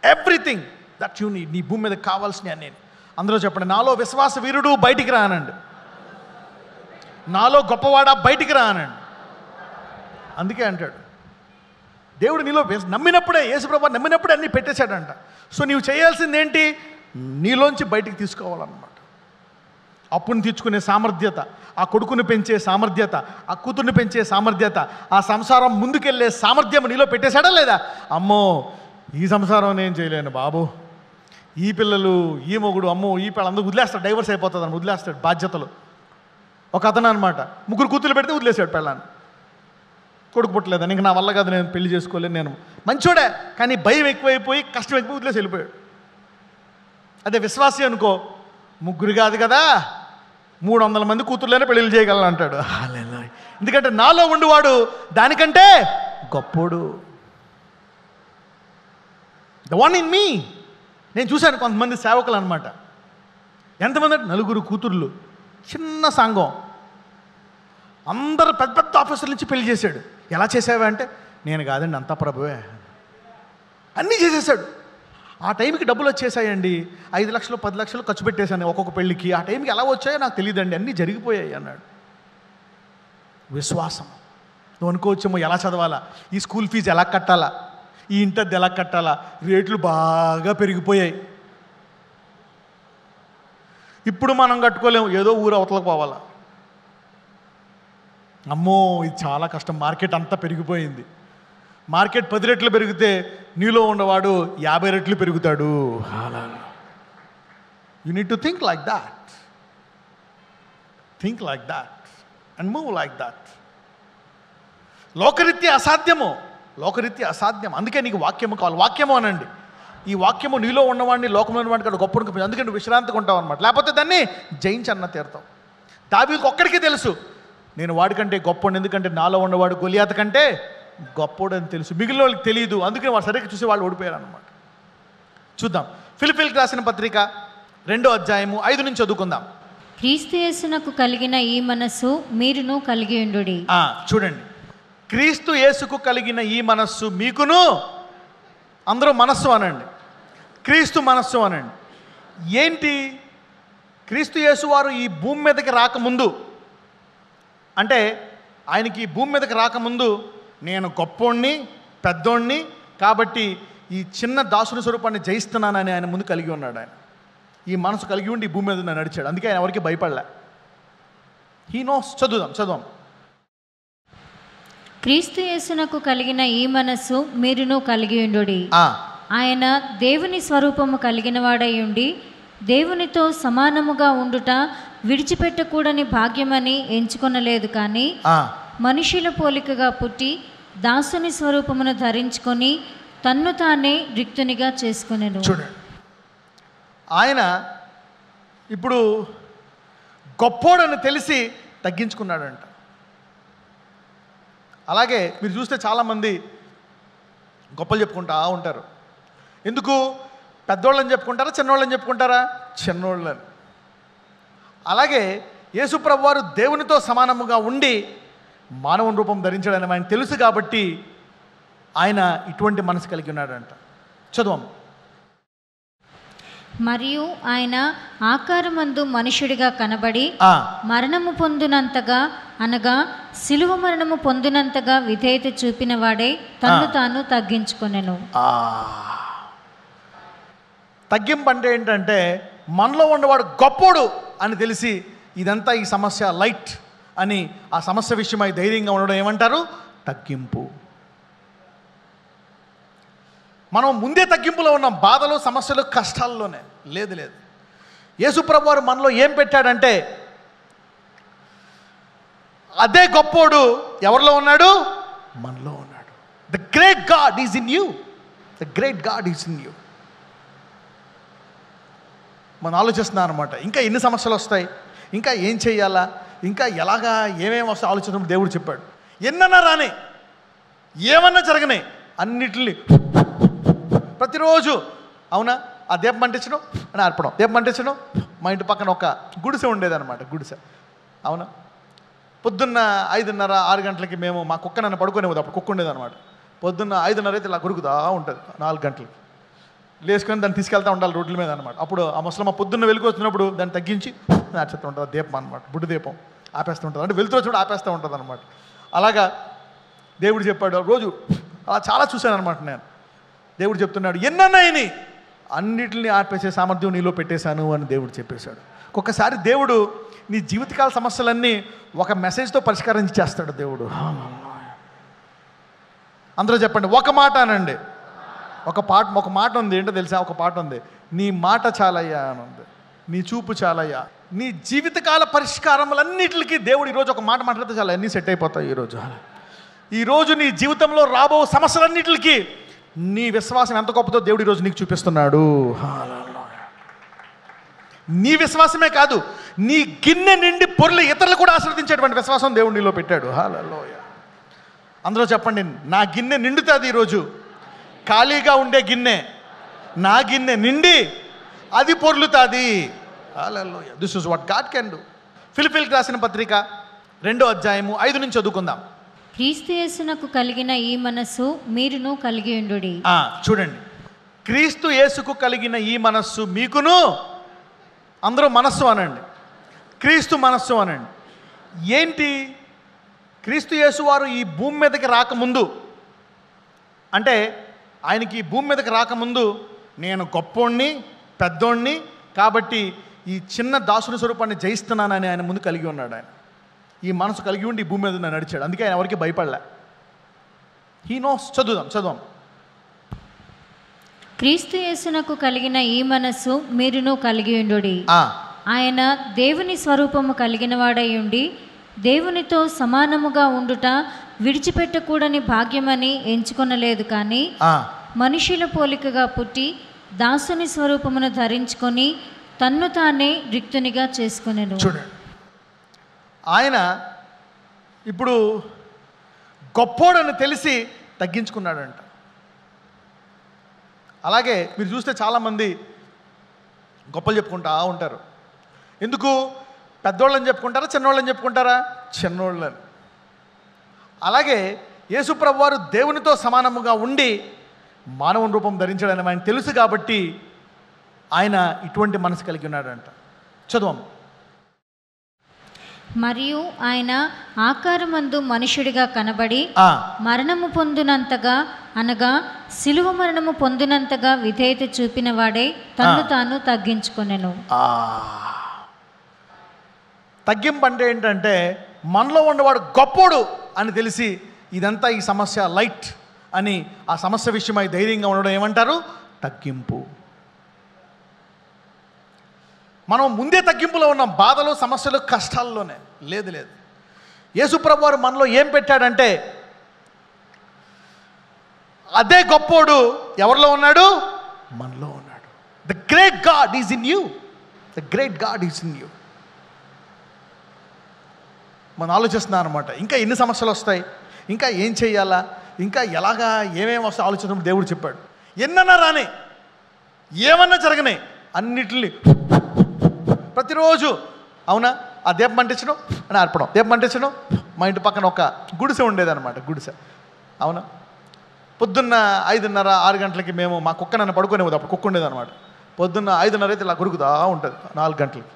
everything that you need. నీ భూమి మీద కావాల్సినవి అన్నీ. అందులో చెప్పండి, నాలో విశ్వాస వీరుడు బయటికి రానండి, నాలో గొప్పవాడా బయటికి రానండి. అందుకే అంటాడు దేవుడు నీలో నమ్మినప్పుడే, యేసుప్రభువు నమ్మినప్పుడే అన్నీ పెట్టేశాడంట. సో నీవు చేయాల్సింది ఏంటి? నీలోంచి బయటికి తీసుకోవాలన్నమాట. అప్పుని తీర్చుకునే సామర్థ్యత, ఆ కొడుకుని పెంచే సామర్థ్యత, ఆ కూతుర్ని పెంచే సామర్థ్యత, ఆ సంసారం ముందుకెళ్ళే సామర్థ్యం నీలో పెట్టేశాడా లేదా? అమ్మో ఈ సంసారం నేను చేయలేను బాబు, ఈ పిల్లలు, ఈ మొగుడు, అమ్మో ఈ పిల్లలందరూ వదిలేస్తాడు, డైవర్స్ అయిపోతుంది అని వదిలేస్తాడు బాధ్యతలు. ఒక అతను అనమాట 3 కూతుర్లు పెడితే వదిలేశాడు పెళ్ళాన్ని. కొడుకు పుట్టలేదని, ఇంక నా వల్ల కాదు, నేను పెళ్లి చేసుకోలేను, నేను మంచోడే కానీ భయం ఎక్కువైపోయి కష్టం ఎక్కువ వదిలేసి వెళ్ళిపోయాడు. అదే విశ్వాసి అనుకో, 3 కాదు కదా 300 మంది కూతుర్లైనా పెళ్ళిళ్ళు చేయగలను అంటాడు. ఎందుకంటే నాలో ఉండివాడు దానికంటే గొప్పోడు. The one in me. నేను చూశాను కొంతమంది సేవకులు అనమాట. ఎంతమంది అంటే 4 కూతుర్లు, చిన్న సంఘం, అందరు పెద్ద పెద్ద ఆఫీసర్ల నుంచి పెళ్లి చేశాడు. ఎలా చేసావా అంటే, నేను కాదండి అంతా ప్రభువే, అన్నీ చేసేసాడు. ఆ టైంకి డబ్బులు వచ్చేసాయండి, 5 లక్షలు 10 లక్షలు ఖర్చు పెట్టేశాను ఒక్కొక్క పెళ్ళికి. ఆ టైంకి ఎలా వచ్చాయో నాకు తెలియదండి, అన్నీ జరిగిపోయాయి అన్నాడు. విశ్వాసం. నువ్వు అనుకోవచ్చేమో ఎలా చదవాలా, ఈ స్కూల్ ఫీజు ఎలా కట్టాలా, ఈ ఇంటద్ది ఎలా కట్టాలా, రేట్లు బాగా పెరిగిపోయాయి, ఇప్పుడు మనం కట్టుకోలేము, ఏదో ఊరు అవతలకు పోవాలా, అమ్మో ఇది చాలా కష్టం, మార్కెట్ అంతా పెరిగిపోయింది. మార్కెట్ 10 రెట్లు పెరిగితే నీలో ఉన్నవాడు 50 రెట్లు పెరుగుతాడు. You need to think like that, think like that and move like that. లోకరీత్యా అసాధ్యము, లోకరీత్యా అసాధ్యం. అందుకే నీకు వాక్యము కావాలి. వాక్యము అనండి. ఈ వాక్యము నీలో ఉన్నవాడిని లోకంలో ఉన్నవాడిని కూడా గొప్ప, అందుకే నువ్వు విశ్రాంతిగా ఉంటావు అనమాట. లేకపోతే దాన్ని జయించన్న తీరుతావు. దావీదుకు ఒక్కడికే తెలుసు, నేను వాడికంటే గొప్పోడు, ఎందుకంటే నాలో ఉన్నవాడు గొలియాతు కంటే గొప్పోడు అని తెలుసు. మిగిలిన వాళ్ళకి తెలియదు, అందుకని వాడు సరిగ్గా చూసి వాళ్ళు ఓడిపోయారు అనమాట. చూద్దాం, ఫిలిప్పీయులకు రాసిన పత్రిక 2వ అధ్యాయము 5 నుంచి చదువుకుందాం. క్రీస్తు యేసునకు కలిగిన ఈ మనస్సు మీరును కలిగి ఉండుడి. చూడండి, క్రీస్తు యేసుకు కలిగిన ఈ మనస్సు మీకును. అందరూ మనస్సు అనండి, క్రీస్తు మనస్సు అనండి. ఏంటి? క్రీస్తు యేసు వారు ఈ భూమి మీదకి రాకముందు, అంటే ఆయనకి భూమి మీదకి రాకముందు, నేను గొప్పోణ్ణి పెద్దోణ్ణి కాబట్టి ఈ చిన్న దాసుని స్వరూపాన్ని జయిస్తున్నానని ఆయన ముందు కలిగి ఉన్నాడు. ఆయన ఈ మనసు కలిగి ఉండి ఈ భూమి మీద నడిచాడు. అందుకే ఆయన ఎవరికి భయపడలే. He knows. చదువుదాం. క్రీస్తు యేసునకు కలిగిన ఈ మనస్సు మీరును కలిగి ఉండుడి. ఆయన దేవుని స్వరూపము కలిగిన వాడై ఉండి దేవునితో సమానముగా ఉండుట విడిచిపెట్టకూడని భాగ్యమని ఎంచుకొనలేదు కానీ మనుషుల పోలికగా పుట్టి దాసుని స్వరూపమును ధరించుకొని తన్ను తానే రిక్తునిగా చేసుకొనెను. చూడండి, ఆయన ఇప్పుడు గొప్పోడని తెలిసి తగ్గించుకున్నాడంట. అలాగే మీరు చూస్తే చాలామంది గొప్పలు చెప్పుకుంటా ఉంటారు. ఎందుకు? పెద్దోళ్ళని చెప్పుకుంటారా, చిన్నోళ్ళని చెప్పుకుంటారా? చిన్నోళ్ళని. అలాగే యేసుప్రభు వారు దేవునితో సమానముగా ఉండి మానవ రూపం ధరించాడని ఆయన తెలుసు కాబట్టి ఆయన ఇటువంటి మనసు కలిగి ఉన్నాడంట. చదువు. మరియు ఆయన ఆకారమందు మనుషుడిగా కనబడి మరణము పొందునంతగా అనగా సిలువ మరణము పొందునంతగా విధేయత చూపిన వాడే తన్ను తాను తగ్గించుకొనెను. తగ్గింపు అంటే ఏంటంటే మనలో ఉన్నవాడు గొప్పోడు అని తెలిసి ఇదంతా ఈ సమస్య లైట్ అని ఆ సమస్య విషయమై ధైర్యంగా ఉండడం ఏమంటారు? తగ్గింపు. మనం ముందే తగ్గింపులో ఉన్నాం, బాధలు, సమస్యలు, కష్టాల్లోనే. లేదు లేదు, యేసుప్రభు వారు మనలో ఏం పెట్టాడంటే అదే గొప్పోడు ఎవరిలో ఉన్నాడు? మనలో ఉన్నాడు. The great God is in you. The great God is in you. మనం ఆలోచిస్తున్నాం అనమాట, ఇంకా ఎన్ని సమస్యలు వస్తాయి, ఇంకా ఏం చేయాలా, ఇంకా ఎలాగా ఏమేమి వస్తాయి ఆలోచించినప్పుడు దేవుడు చెప్పాడు, ఎన్నన్నా రానే, ఏమన్నా జరగనే, అన్నిటిని ప్రతిరోజు అవునా ఆ దీపం అంటించడం అని అర్పడం, దీపం అంటించడం. మా ఇంటి పక్కన ఒక గుడిసె ఉండేదన్నమాట, గుడిసె. అవునా, పొద్దున్న 5:30, 6 గంటలకి మేము మా కుక్క నన్ను పడుకునేది. అప్పుడు కుక్క ఉండేదన్నమాట. పొద్దున్న 5:30 అయితే ఇలా గురుకుదా ఉంటుంది, 4 గంటలకి లేసుకొని దాన్ని తీసుకెళ్తా ఉండాలి రోడ్ల మీద అనమాట. అప్పుడు ఆ ముసలమ్మ పొద్దున్న వెలుగు వస్తున్నప్పుడు దాన్ని తగ్గించి నాచేస్తూ ఉంటుంది, దీపం అనమాట, బుడ్డు దీపం ఆపేస్తూ ఉంటుంది. అంటే వెలుతురు వచ్చి ఆపేస్తూ ఉంటుంది అనమాట. అలాగా దేవుడు చెప్పాడు రోజు. అలా చాలా చూశాను అనమాట నేను. దేవుడు చెప్తున్నాడు, ఎన్నన్నాయని అన్నిటిని ఆపేసే సామర్థ్యం నీలో పెట్టేశాను అని దేవుడు చెప్పేశాడు. ఒక్కొక్కసారి దేవుడు నీ జీవితకాల సమస్యలన్నీ ఒక మెసేజ్తో పరిష్కారం చేస్తాడు దేవుడు. అందరూ చెప్పండి, ఒక మాట అనండి. ఒక మాట ఉంది, ఏంటో తెలుసా? ఒక పాట ఉంది, నీ మాట చాలయ్యా అని ఉంది, నీ చూపు చాలయ్యా. నీ జీవితకాల పరిష్కారములన్నిటికీ దేవుడు ఈరోజు ఒక మాట మాట్లాడితే చాలా అన్నీ సెట్ అయిపోతాయి. ఈరోజు నీ జీవితంలో రాబో సమస్యలన్నిటికీ నీ విశ్వాసం ఎంత గొప్పదో దేవుడు ఈరోజు నీకు చూపిస్తున్నాడు. నీ విశ్వాసమే కాదు, నీ గిన్నె నిండి పొర్లి ఇతరులు కూడా ఆశీర్వదించేటువంటి విశ్వాసం దేవుడు నీలో పెట్టాడు. హల్లెలూయా. అందరూ చెప్పండి, నా గిన్నె నిండుతుంది ఈరోజు. ఖాళీగా ఉండే గిన్నె నా గిన్నె నిండి అది పొర్లుతుంది. Hallelujah. This is what God can do. ఫిలిప్పీయులకు రాసిన పత్రిక 2వ అధ్యాయము 5 నుంచి చదువుకుందాం. క్రీస్తు యేసునకు కలిగిన ఈ మనస్సు మీరును కలిగి ఉండుడి. చూడండి, క్రీస్తు యేసుకు కలిగిన ఈ మనస్సు మీకును. అందరూ మనస్సు అనండి, క్రీస్తు మనస్సు అనండి. ఏంటి? క్రీస్తు యేసు వారు ఈ భూమి మీదకి రాకముందు, అంటే ఆయనకి ఈ భూమి మీదకి రాకముందు నేను గొప్పోణ్ణి, పెద్దోణ్ణి, కాబట్టి ఈ చిన్న దాసుని స్వరూపాన్ని జయిస్తున్నానని ఆయన ముందు కలిగి ఉన్నాడు. ఆయన ఈ మనసు కలిగి ఉండి ఈ భూమి మీద నడిచాడు. అందుకే ఆయన ఎవరికి భయపడలే. He knows. చదువుదాం. క్రీస్తు యేసునకు కలిగిన ఈ మనస్సు మీరును కలిగి ఉండుడి. ఆయన దేవుని స్వరూపము కలిగిన వాడై ఉండి దేవునితో సమానముగా ఉండుట విడిచిపెట్టకూడని భాగ్యమని ఎంచుకొనలేదు కానీ మనుషుల పోలికగా పుట్టి దాసుని స్వరూపమును ధరించుకొని తన్ను తానే రిక్తునిగా చేసుకొనెను. చూడండి, ఆయన ఇప్పుడు గొప్పోడని తెలిసి తగ్గించుకున్నాడంట. అలాగే మీరు చూస్తే చాలామంది గొప్పలు చెప్పుకుంటా ఉంటారు. ఎందుకు? పెద్దోళ్ళని చెప్పుకుంటారా, చిన్నోళ్ళని చెప్పుకుంటారా? చిన్నోళ్ళని. అలాగే యేసుప్రభు వారు దేవునితో సమానముగా ఉండి మానవ రూపం ధరించాడని ఆయన తెలుసు కాబట్టి ఆయన ఇటువంటి మనసు కలిగి ఉన్నాడంట. చదువు. మరియు ఆయన ఆకారమందు మనుషుడిగా కనబడి మరణము పొందునంతగా అనగా సిలువ మరణము పొందునంతగా విధేయత చూపిన వాడే తన్ను తాను తగ్గించుకొనెను. తగ్గింపు అంటే ఏంటంటే మనలో ఉన్నవాడు గొప్పోడు అని తెలిసి ఇదంతా ఈ సమస్య లైట్ అని ఆ సమస్య విషయమై ధైర్యంగా ఉండడం ఏమంటారు? తగ్గింపు. మనం ముందే తగ్గింపులో ఉన్నాం, బాధలు, సమస్యలు, కష్టాల్లోనే. లేదు లేదు, యేసుప్రభు వారు మనలో ఏం పెట్టాడంటే అదే గొప్పోడు ఎవరిలో ఉన్నాడు? మనలో ఉన్నాడు. The great God is in you. The great God is in you. మనం ఆలోచిస్తున్నాం అనమాట, ఇంకా ఎన్ని సమస్యలు వస్తాయి, ఇంకా ఏం చేయాలా, ఇంకా ఎలాగా, ఏమేమి వస్తాయి ఆలోచించడం. దేవుడు చెప్పాడు, ఎన్నన్నా రానే, ఏమన్నా జరగనే, అన్నిటిని ప్రతిరోజు అవునా ఆ దీపం అంటించడం అని అర్పడం, దీపం అంటించడం. మా ఇంటి పక్కన ఒక గుడిసె ఉండేదన్నమాట, గుడిసె. అవునా, పొద్దున్న 5:30, 6 గంటలకి మేము, మా కుక్క నన్ను పడుకునేది, అప్పుడు కుక్క ఉండేదన్నమాట. పొద్దున్న 5:30 అయితే ఇలా కొరుకుతా ఉంటుంది, 4 గంటలకి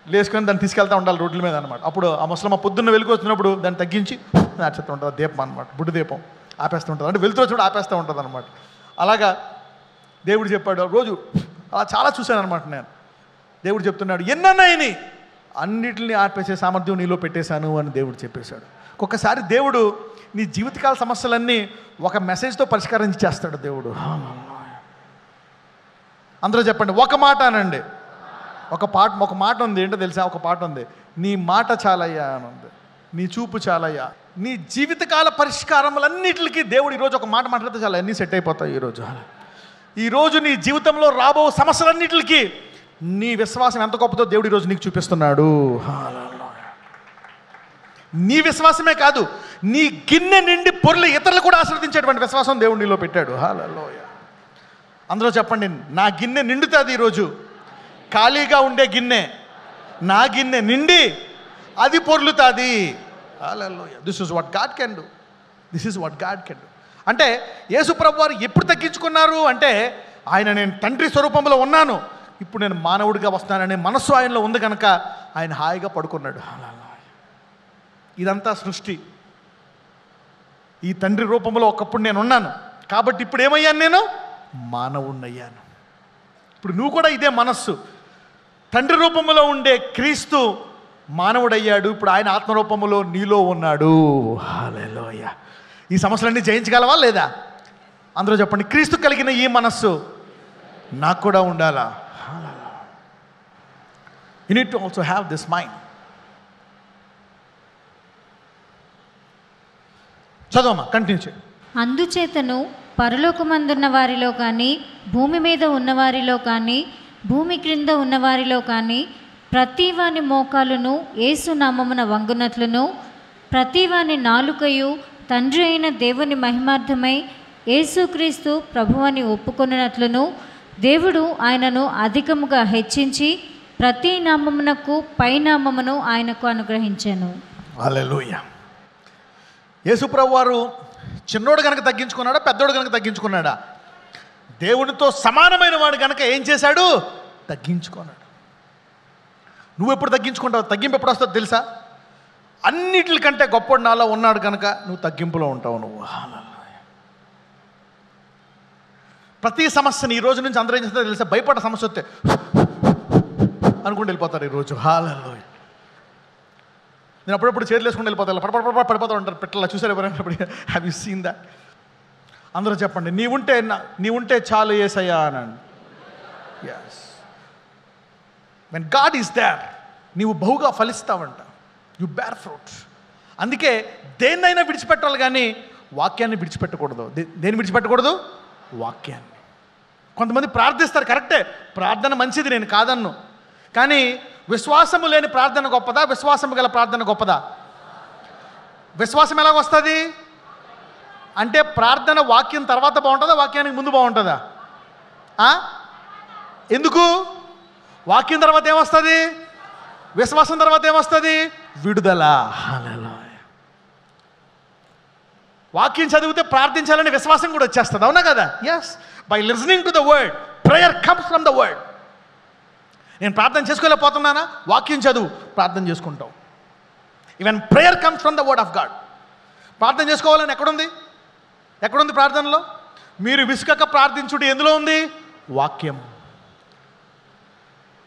లేసుకొని దాన్ని తీసుకెళ్తా ఉండాలి రోడ్ల మీద అనమాట. అప్పుడు ఆ ముసలమ్మ పొద్దున్న వెలుగు వచ్చినప్పుడు దాన్ని తగ్గించి నాచేస్తూ ఉంటుంది, దీపం అనమాట, బుడ్డు దీపం ఆపేస్తూ ఉంటుంది, అంటే వెళ్తూ వచ్చినప్పుడు ఆపేస్తూ ఉంటుంది అనమాట. అలాగా దేవుడు చెప్పాడు రోజు, అలా చాలా చూశాను అనమాట నేను. దేవుడు చెప్తున్నాడు, ఎన్నన్నాయని అన్నిటిని ఆపేసే సామర్థ్యం నీలో పెట్టేశాను అని దేవుడు చెప్పేశాడు. ఒక్కొక్కసారి దేవుడు నీ జీవితకాల సమస్యలన్నీ ఒక మెసేజ్తో పరిష్కారం చేస్తాడు దేవుడు. అందరూ చెప్పండి, ఒక మాట అనండి. ఒక మాట ఉంది, ఏంటో తెలుసా? ఒక పాట ఉంది, నీ మాట చాలయ్యా అని ఉంది, నీ చూపు చాలయ్యా. నీ జీవితకాల పరిష్కారములన్నిటికీ దేవుడు ఈరోజు ఒక మాట మాట్లాడితే చాలా అన్నీ సెట్ అయిపోతాయి. ఈరోజు నీ జీవితంలో రాబో సమస్యలన్నిటికీ నీ విశ్వాసం ఎంత గొప్పదో దేవుడు ఈరోజు నీకు చూపిస్తున్నాడు. నీ విశ్వాసమే కాదు, నీ గిన్నె నిండి పొర్లు ఇతరులు కూడా ఆశీర్వదించేటువంటి విశ్వాసం దేవుడు నీలో పెట్టాడు. హల్లెలూయా. అందరూ చెప్పండి, నా గిన్నె నిండుతుంది. ఈరోజు ఖాళీగా ఉండే గిన్నె, నా గిన్నె నిండి అది పొర్లుతుంది. Hallelujah. This is what God can do. This is what God can do. అంటే యేసుప్రభు వారు ఎప్పుడు తగ్గించుకున్నారు అంటే, ఆయన నేను తండ్రి స్వరూపంలో ఉన్నాను, ఇప్పుడు నేను మానవుడిగా వస్తాననే మనస్సు ఆయనలో ఉంది కనుక ఆయన హాయిగా పడుకున్నాడు. ఇదంతా సృష్టి. ఈ తండ్రి రూపంలో ఒకప్పుడు నేను ఉన్నాను కాబట్టి ఇప్పుడు ఏమయ్యాను? నేను మానవుణ్ణయ్యాను. ఇప్పుడు నువ్వు కూడా ఇదే మనస్సు. తండ్రి రూపంలో ఉండే క్రీస్తు మానవుడయ్యాడు, ఇప్పుడు ఆయన ఆత్మరూపంలో నీలో ఉన్నాడు. హల్లెలూయా. ఈ సమస్యలన్నీ జయించగలవా లేదా? అందరూ చెప్పండి, క్రీస్తు కలిగిన ఈ మనస్సు నాకు కూడా ఉండాలా. You need to also have this mind. చదవమ్మా, కంటిన్యూ చేయి. అందుచేతను పరలోకమందున్న వారిలో కానీ, భూమి మీద ఉన్నవారిలో కానీ, భూమి క్రింద ఉన్నవారిలో కానీ ప్రతివాని మోకాలును యేసు నామమున వంగునట్లును, ప్రతివాని నాలుకయు తండ్రి అయిన దేవుని మహిమార్థమై యేసుక్రీస్తు ప్రభువని ఒప్పుకొనున్నట్లును, దేవుడు ఆయనను అధికముగా హెచ్చించి ప్రతి నామమునకు పైనామమును ఆయనకు అనుగ్రహించాను. హల్లెలూయా. యేసుప్రభు వారు చిన్నోడు కనుక తగ్గించుకున్నాడా, పెద్దోడు కనుక తగ్గించుకున్నాడా? దేవునితో సమానమైన వాడు కనుక ఏం చేశాడు? తగ్గించుకున్నాడు. నువ్వు ఎప్పుడు తగ్గించుకుంటావు? తగ్గింపు ఎప్పుడు వస్తుందో తెలుసా? అన్నిటికంటే గొప్పవాడు నాలో ఉన్నాడు కనుక నువ్వు తగ్గింపులో ఉంటావు. నువ్వు ప్రతి సమస్యని ఈ రోజు నుంచి అందరూ ఏం చేస్తారో తెలుసా? భయపడ్డ సమస్య వస్తే అనుకుంటూ వెళ్ళిపోతారు ఈరోజు. హల్లెలూయా. నేను అప్పుడప్పుడు చేతులు వేసుకుంటూ వెళ్ళిపోతాను, పడిపోతూ ఉంటారు పిట్టలా. చూసారు ఎవరైనా? Have you seen that? అందరూ చెప్పండి, నీవుంటే చాలు యేసయ్యా అనండి. Yes, when God is there నీవు బహుగా ఫలిస్తావంట. You bear fruit. అందుకే దేన్నైనా విడిచిపెట్టాలి కానీ వాక్యాన్ని విడిచిపెట్టకూడదు. దేన్ని విడిచిపెట్టకూడదు? వాక్యాన్ని. కొంతమంది ప్రార్థిస్తారు, కరెక్టే, ప్రార్థన మంచిది, నేను కాదన్ను. కానీ విశ్వాసము లేని ప్రార్థన గొప్పదా, విశ్వాసము గల ప్రార్థన గొప్పదా? విశ్వాసం ఎలాగ వస్తుంది అంటే, ప్రార్థన వాక్యం తర్వాత బాగుంటుందా, వాక్యానికి ముందు బాగుంటుందా? ఎందుకు? వాక్యం తర్వాత ఏమొస్తుంది? విశ్వాసం తర్వాత ఏమొస్తుంది? విడుదల. వాక్యం చదివితే ప్రార్థించాలని విశ్వాసం కూడా వచ్చేస్తుంది, అవునా కదా? Yes, by listening to the word, prayer comes from the word. నేను ప్రార్థన చేసుకోలేకపోతున్నానా? వాక్యం చదువు, ప్రార్థన చేసుకుంటావు. Even prayer comes from the word of God. ప్రార్థన చేసుకోవాలని ఎక్కడుంది ప్రార్థనలో? మీరు విసుకక ప్రార్థించుట ఎందులో ఉంది? వాక్యం.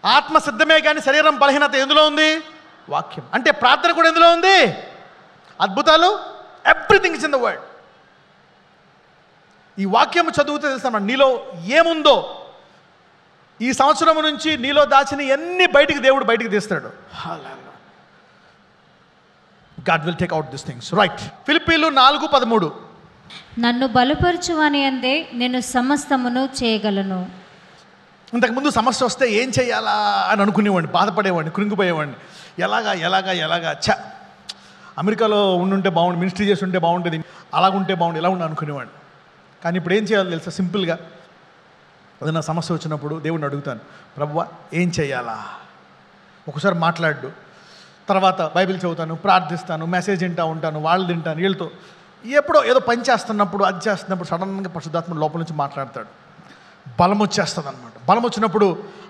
ఆత్మ సిద్ధమే కానీ శరీరం బలహీనత ఎందులో ఉంది? వాక్యం. అంటే ప్రార్థన కూడా ఎందులో ఉంది? అద్భుతాలు, everything is in the word. ఈ వాక్యం చదివితే తెలుసా నీలో ఏముందో, ఈ సంవత్సరం నుంచి నీలో దాచిన ఎన్ని బయటికి బయటికి తీస్తాడు. God will take out this things. Right. ఫిలిప్పీలు 4:13. నన్ను బలపరచువాని అందే నేను సమస్తమును చేయగలను. ఇంతకుముందు సమస్య వస్తే ఏం చేయాలా అని అనుకునేవాడిని, బాధపడేవాడిని, కృంగిపోయేవాడిని. ఎలాగా అమెరికాలో ఉండుంటే బాగుండు, మినిస్ట్రీ చేసి ఉంటే బాగుంటుంది, అలాగుంటే బాగుండు, ఇలా ఉండి అనుకునేవాడిని. కానీ ఇప్పుడు ఏం చేయాలో తెలుసా? సింపుల్గా ఏదైనా సమస్య వచ్చినప్పుడు దేవుడిని అడుగుతాను, ప్రభువా ఏం చేయాలా? ఒకసారి మాట్లాడు, తర్వాత బైబిల్ చదువుతాను, ప్రార్థిస్తాను, మెసేజ్ వింటూ ఉంటాను, వాళ్ళు తింటాను, వీళ్ళతో ఎప్పుడో ఏదో పని చేస్తున్నప్పుడు, అది చేస్తున్నప్పుడు సడన్గా పరిశుద్ధాత్మ లోపల నుంచి మాట్లాడతాడు. బలం వచ్చేస్తుంది అనమాట. బలం వచ్చినప్పుడు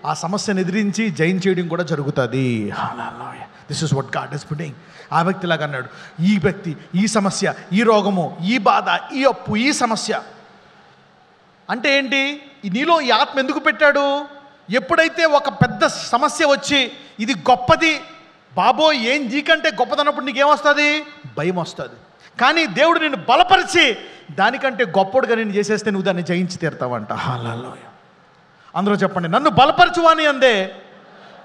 ఆ సమస్యను ఎదిరించి జయించేయడం కూడా జరుగుతుంది. This is what God is putting. ఆ వ్యక్తిలాగా అన్నాడు, ఈ వ్యక్తి, ఈ సమస్య, ఈ రోగము, ఈ బాధ, ఈ అప్పు, ఈ సమస్య అంటే ఏంటి? నీలో ఈ ఆత్మ ఎందుకు పెట్టాడు? ఎప్పుడైతే ఒక పెద్ద సమస్య వచ్చి ఇది గొప్పది బాబోయ్, ఏం నీకంటే గొప్పదన్నప్పుడు నీకేమొస్తుంది? భయం వస్తుంది. కానీ దేవుడు నిన్ను బలపరిచి దానికంటే గొప్పడుగా నేను చేసేస్తే నువ్వు దాన్ని జయించి తీరుతావంట. హల్లెలూయా. అందరూ చెప్పండి, నన్ను బలపరచువాని అందే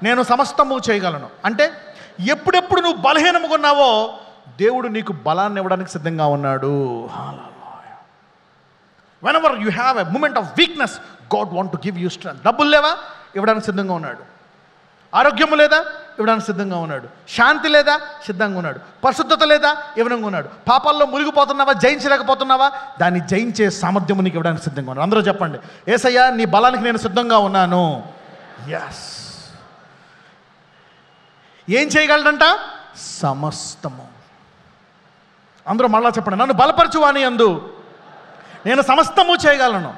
నేను సమస్తము చేయగలను. అంటే ఎప్పుడెప్పుడు నువ్వు బలహీనముగా ఉన్నావో దేవుడు నీకు బలాన్ని ఇవ్వడానికి సిద్ధంగా ఉన్నాడు. హల్లెలూయా. whenever you have a moment of weakness, God want to give you strength. డబ్బులు లేవా? ఇవ్వడానికి సిద్ధంగా ఉన్నాడు. ఆరోగ్యము లేదా? ఇవ్వడానికి సిద్ధంగా ఉన్నాడు. శాంతి లేదా? సిద్ధంగా ఉన్నాడు. పరిశుద్ధత లేదా? ఇవ్వడంగా ఉన్నాడు. పాపాల్లో మునిగిపోతున్నావా? జయించలేకపోతున్నావా? దాన్ని జయించే సామర్థ్యము నీకు ఇవ్వడానికి సిద్ధంగా ఉన్నాడు. అందరూ చెప్పండి, యేసయ్యా నీ బలానికి నేను సిద్ధంగా ఉన్నాను. ఎస్. ఏం చేయగలడంట? సమస్తము. అందరూ మళ్ళా చెప్పండి, నన్ను బలపరచువాని యందు నేను సమస్తము చేయగలను.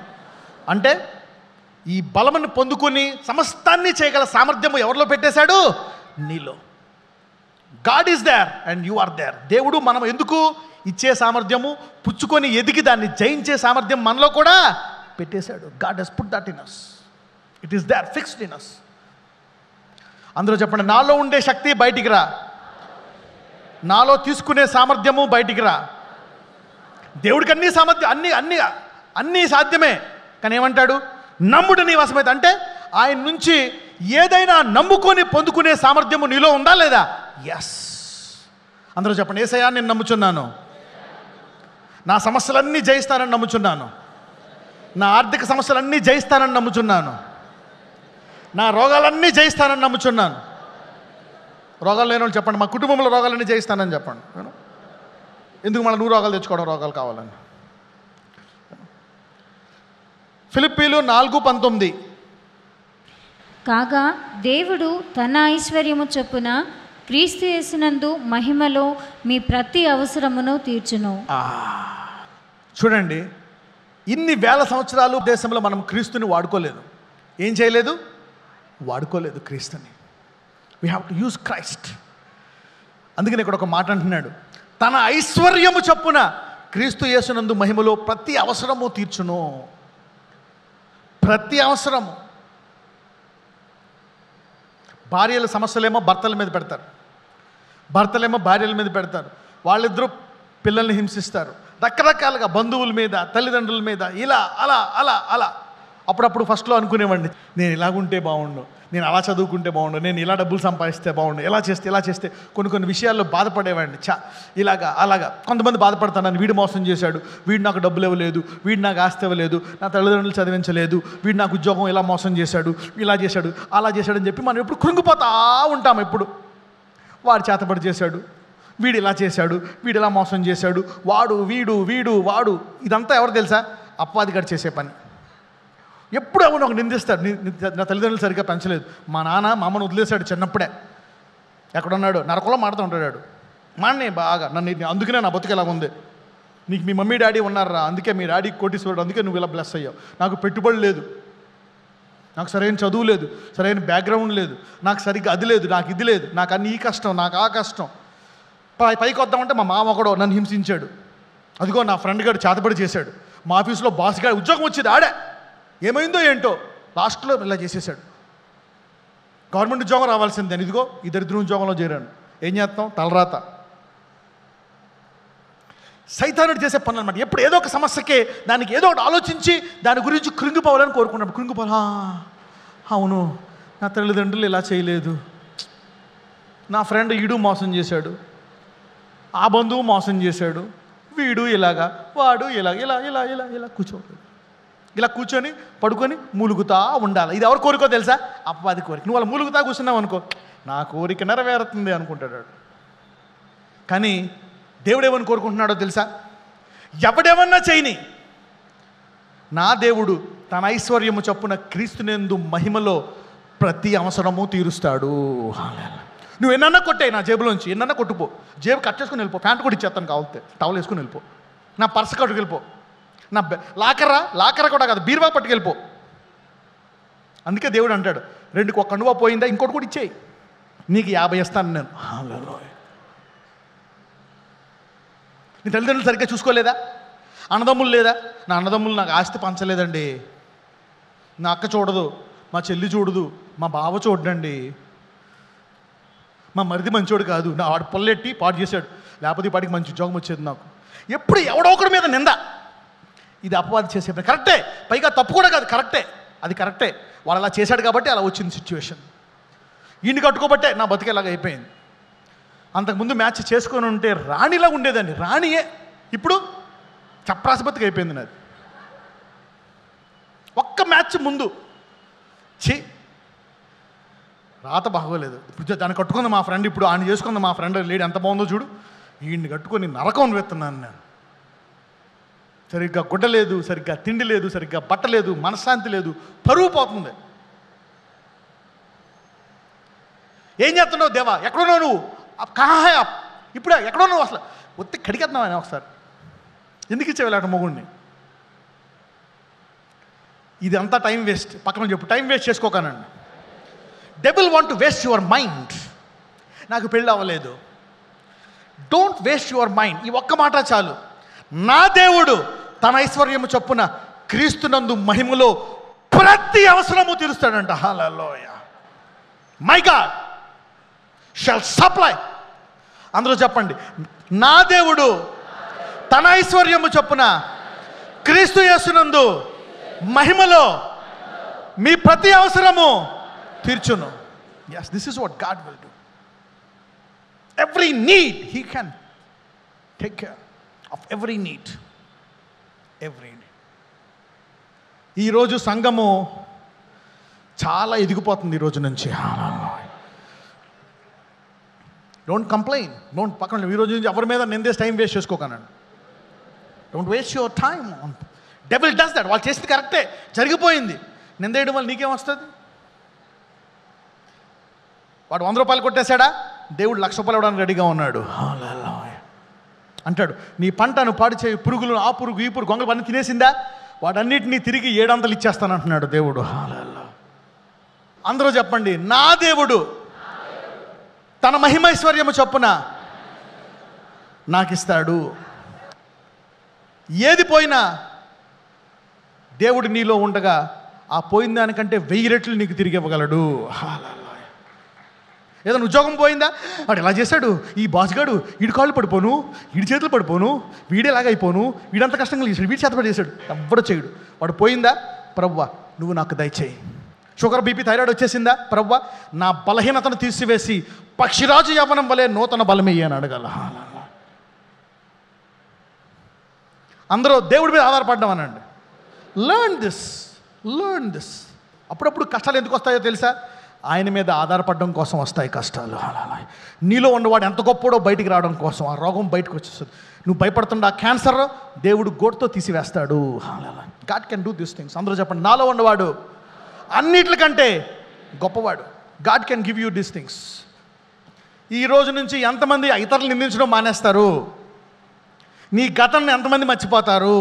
అంటే ఈ బలమును పొందుకొని సమస్తాన్ని చేయగల సామర్థ్యము ఎవరిలో పెట్టేశాడు? నీలో. God is there and you are there. దేవుడు మనం ఎందుకు ఇచ్చే సామర్థ్యము, పుచ్చుకొని ఎదిగి దాన్ని జయించే సామర్థ్యం మనలో కూడా పెట్టేశాడు. God has put that in us. It is there, fixed in us. అందరూ చెప్పండి, నాలో ఉండే శక్తి బయటికి రా, నాలో తీసుకునే సామర్థ్యము బయటికి రా. దేవుడికి అన్ని సామర్థ్యం, అన్నీ సాధ్యమే. కానీ ఏమంటాడు? నమ్ముడు నీ వశమైతే. అంటే ఆయన నుంచి ఏదైనా నమ్ముకొని పొందుకునే సామర్థ్యము నీలో ఉందా లేదా? ఎస్. అందరూ చెప్పండి, యేసయ్యా నేను నమ్ముచున్నాను, నా సమస్యలన్నీ జయిస్తానని నమ్ముచున్నాను, నా ఆర్థిక సమస్యలన్నీ జయిస్తానని నమ్ముచున్నాను, నా రోగాలన్నీ జయిస్తానని నమ్ముచున్నాను. రోగాలు లేని వాళ్ళు చెప్పండి, మా కుటుంబంలో రోగాలన్నీ జయిస్తానని చెప్పండి. ఎందుకు మళ్ళీ నువ్వు రోగాలు తెచ్చుకోవడం? రోగాలు కావాలని. ఫిలిప్పీలు 4:19. కాగా దేవుడు తన ఐశ్వర్యము చొప్పున క్రీస్తు యేసునందు మహిమలో మీ ప్రతి అవసరమును తీర్చును. చూడండి, ఇన్ని వేల సంవత్సరాలు దేశంలో మనం క్రీస్తుని వాడుకోలేదు. ఏం చేయలేదు? వాడుకోలేదు క్రీస్తుని. We have to use Christ. అందుకని ఇక్కడ ఒక మాట అంటున్నాడు, తన ఐశ్వర్యము చొప్పున క్రీస్తు యేసునందు మహిమలో ప్రతి అవసరము తీర్చును. ప్రతి అవసరము. భార్యల సమస్యలేమో భర్తల మీద పెడతారు, భర్తలేమో భార్యల మీద పెడతారు, వాళ్ళిద్దరూ పిల్లల్ని హింసిస్తారు, రకరకాలుగా బంధువుల మీద, తల్లిదండ్రుల మీద, ఇలా అలా అలా అలా. అప్పుడప్పుడు ఫస్ట్లో అనుకునేవాడిని, నేను ఇలాగుంటే బాగుండు, నేను అలా చదువుకుంటే బాగుండు, నేను ఇలా డబ్బులు సంపాదిస్తే బాగుండు, ఇలా చేస్తే కొన్ని విషయాల్లో బాధపడేవాడిని. ఇలాగా అలాగా. కొంతమంది బాధపడతానని, వీడు మోసం చేశాడు, వీడు నాకు డబ్బులు ఇవ్వలేదు, వీడు నాకు ఆస్తి ఇవ్వలేదు, నా తల్లిదండ్రులు చదివించలేదు, వీడు నాకు ఉద్యోగం ఇలా మోసం చేశాడు, ఇలా చేశాడు, అలా చేశాడు అని చెప్పి మనం ఎప్పుడు కృంగిపోతా ఉంటాం. ఎప్పుడు వాడు చేతబడి చేశాడు, వీడు ఇలా చేశాడు, వీడు ఇలా మోసం చేశాడు, వాడు వీడు వీడు వాడు. ఇదంతా ఎవరు తెలుసా? అప్పాదిగాడు చేసే పని. ఎప్పుడు ఎవరు ఒక నిందిస్తాడు, నా తల్లిదండ్రులు సరిగ్గా పెంచలేదు, మా నాన్న మా అమ్మను వదిలేశాడు చిన్నప్పుడే, ఎక్కడున్నాడు నరకంలో మాడుతూ ఉంటాడు. మాన్నే బాగా నన్ను, అందుకనే నా బతుకు ఎలా ఉంది, నీకు మీ మమ్మీ డాడీ ఉన్నారా, అందుకే మీ డాడీ కోటీశ్వరుడు, అందుకే నువ్వు ఇలా బ్లెస్ అయ్యావు, నాకు పెట్టుబడి లేదు, నాకు సరైన చదువు లేదు, సరైన బ్యాక్గ్రౌండ్ లేదు, నాకు సరిగ్గా అది లేదు, నాకు ఇది లేదు, నాకు అన్ని ఈ కష్టం, నాకు ఆ కష్టం. పైకి వద్దామంటే మా మామ ఒకడు నన్ను హింసించాడు, అదిగో నా ఫ్రెండ్ గారు చేతబడి చేశాడు, మా ఆఫీస్లో బాస్ గారు ఉద్యోగం వచ్చేది ఆడే, ఏమైందో ఏంటో లాస్ట్లో ఇలా చేసేసాడు. గవర్నమెంట్ ఉద్యోగం రావాల్సిందే, ఇదిగో ఈ దరిద్ర ఉద్యోగంలో చేరాను. ఏం చేస్తాం? తలరాత. సైతానుడు చేసే పనులు అనమాట. ఎప్పుడు ఏదో ఒక సమస్యకే దానికి ఏదో ఒకటి ఆలోచించి దాని గురించి కృంగిపోవాలని కోరుకున్నాడు. కృంగిపోవాలా, అవును నా తల్లిదండ్రులు ఇలా చేయలేదు, నా ఫ్రెండ్ ఈడు మోసం చేశాడు, ఆ బంధువు మోసం చేశాడు, వీడు ఇలాగా, వాడు ఇలా ఇలా ఇలా ఇలా ఇలా ఇలా కూర్చొని పడుకొని మూలుగుతా ఉండాలి. ఇది ఎవరి కోరికో తెలుసా? అపవాది కోరిక. నువ్వు అలా మూలుగుతా కూర్చున్నావు అనుకో, నా కోరిక నెరవేరుతుంది అనుకుంటాడు. కానీ దేవుడు ఏమని కోరుకుంటున్నాడో తెలుసా? ఎవడేమన్నా చేయని, నా దేవుడు తన ఐశ్వర్యము చొప్పున క్రీస్తునందు మహిమలో ప్రతి అవసరము తీరుస్తాడు. నువ్వు ఎన్నన్నా కొట్టాయి నా జేబులోంచి, ఎన్నన్నా కొట్టుపో, జేబు కట్ చేసుకుని వెళ్ళిపో, ప్యాంట్ కూడా ఇచ్చేస్తాను కావాలితే, టవల్ వేసుకుని వెళ్ళిపో, నా పర్స్ కట్టుకెళ్ళిపో, నా లాకర కూడా కాదు బీరువా పట్టుకెళ్ళిపో. అందుకే దేవుడు అంటాడు, 2కి 1 కండువా పోయిందా, ఇంకోటి కూడా ఇచ్చేయి, నీకు 50 ఇస్తాను నేను. నీ తల్లిదండ్రులు సరిగ్గా చూసుకోలేదా? అన్నదమ్ములు లేదా? నా అన్నదమ్ములు నాకు ఆస్తి పంచలేదండి, నా అక్క చూడదు, మా చెల్లి చూడదు, మా బావ చూడండి, మా మరిది మంచోడు కాదు, నా వాడు పొల్లెట్టి పాడు చేశాడు, లేకపోతే ఈ పాటికి మంచి ఉద్యోగం వచ్చేది నాకు. ఎప్పుడు ఎవడో ఒకరి మీద నింద. ఇది అపవాది చేసే పని. కరెక్టే, పైగా తప్పు కూడా కాదు, కరెక్టే, అది కరెక్టే. వాడు అలా చేశాడు కాబట్టి అలా వచ్చింది సిచ్యువేషన్. ఈయన్ని కట్టుకోబట్టే నా బతికేలాగా అయిపోయింది. అంతకుముందు మ్యాచ్ చేసుకొని ఉంటే రాణిలా ఉండేదాన్ని, రాణియే, ఇప్పుడు చప్రాసి బతికి అయిపోయింది నాది. ఒక్క మ్యాచ్ ముందు రాత బాగోలేదు. ఇప్పుడు దాన్ని కట్టుకుంది మా ఫ్రెండ్, ఇప్పుడు ఆయన చేసుకుంది మా ఫ్రెండ్ లేడు, ఎంత బాగుందో చూడు, ఈయన్ని కట్టుకొని నరకం వెతున్నాను నేను. సరిగ్గా గుడ్డ లేదు, సరిగ్గా తిండి లేదు, సరిగ్గా బట్ట లేదు, మనశ్శాంతి లేదు, పరువు పోతుంది. ఏం చేస్తున్నావు దేవా, ఎక్కడున్నావు నువ్వు, కహాయా ఇప్పుడే ఎక్కడున్నావు, అసలు ఒత్తి కడిగేస్తున్నావు ఆయన ఒకసారి, ఎందుకు ఇచ్చేవాళ్ళ మొగుడిని. ఇది అంతా టైం వేస్ట్. పక్కన చెప్పు, టైం వేస్ట్ చేసుకోకనండి. Devil want to waste your mind. నాకు పెళ్ళి అవ్వలేదు, డోంట్ వేస్ట్ యువర్ మైండ్. ఈ ఒక్క మాట చాలు. నా దేవుడు తన ఐశ్వర్యము చొప్పున క్రీస్తునందు మహిమలో ప్రతి అవసరము తీరుస్తాడంట. Hallelujah. My God shall supply. అందరూ చెప్పండి, నా దేవుడు తన ఐశ్వర్యము చొప్పున క్రీస్తు యేసునందు మహిమలో మీ ప్రతి అవసరము తీర్చును. Yes, this is what God will do. Every need he can take care of every need. Every need. ఈరోజు సంఘము చాలా ఎదిగిపోతుంది ఈ రోజు నుంచి. డోంట్ కంప్లైన్, డోంట్ పక్కన ఈ రోజు నుంచి ఎవరి మీద నిందేసి టైం వేస్ట్ చేసుకోకనండి. Don't waste your time. Devil does that. వాళ్ళు చేసింది కరెక్టే, జరిగిపోయింది. నిందేయడం వల్ల నీకేం వస్తుంది? వాడు 100 రూపాయలు కొట్టేశాడా, దేవుడు 1,00,000 రూపాయలు ఇవ్వడానికి రెడీగా ఉన్నాడు. అంటాడు, నీ పంటను పాడు చేయి, పురుగులు, ఆ పురుగు, ఈ పురుగు, గొంగలు అన్నీ తినేసిందా, వాటన్నిటినీ తిరిగి 700 ఇచ్చేస్తానంటున్నాడు దేవుడు. అందరూ చెప్పండి, నా దేవుడు తన మహిమైశ్వర్యము చొప్పున నాకు ఇస్తాడు. ఏది పోయినా దేవుడు నీలో ఉండగా ఆ పోయిన దానికంటే 1000 రెట్లు నీకు తిరిగి ఇవ్వగలడు. ఏదైనా ఉద్యోగం పోయిందా, వాడు ఎలా చేశాడు, ఈ బాస్గాడు, వీడి కాళ్ళు పడిపోను, వీడి చేతులు పడిపోను, వీడేలాగా అయిపోను, వీడంత కష్టంగా చేశాడు, వీడి చేతపడి చేశాడు, ఎవ్వడు చేయడు. వాడు పోయిందా, ప్రభువా నువ్వు నాకు దయచేయి. షుగర్, బీపీ, థైరాయిడ్ వచ్చేసిందా, ప్రభువా నా బలహీనతను తీసివేసి పక్షిరాజు యవ్వనం వలె నూతన బలమయ్యి అని అడగాల. అందరూ దేవుడి మీద ఆధారపడ్డాం అనండి. Learn this. అప్పుడప్పుడు కష్టాలు ఎందుకు వస్తాయో తెలుసా? ఆయన మీద ఆధారపడడం కోసం వస్తాయి కష్టాలు. నీలో ఉన్నవాడు ఎంత గొప్పడో బయటికి రావడం కోసం, ఆ రోగం బయటకు వచ్చేస్తుంది. నువ్వు భయపడుతున్న ఆ క్యాన్సర్ దేవుడు గోటుతో తీసివేస్తాడు. God can do this things. అందరూ చెప్పండి, నాలో ఉన్నవాడు అన్నిటికంటే గొప్పవాడు. God can give you these things. ఈ రోజు నుంచి ఎంతమంది ఇతరులు నిందించడం మానేస్తారు? నీ గతాన్ని ఎంతమంది మర్చిపోతారు?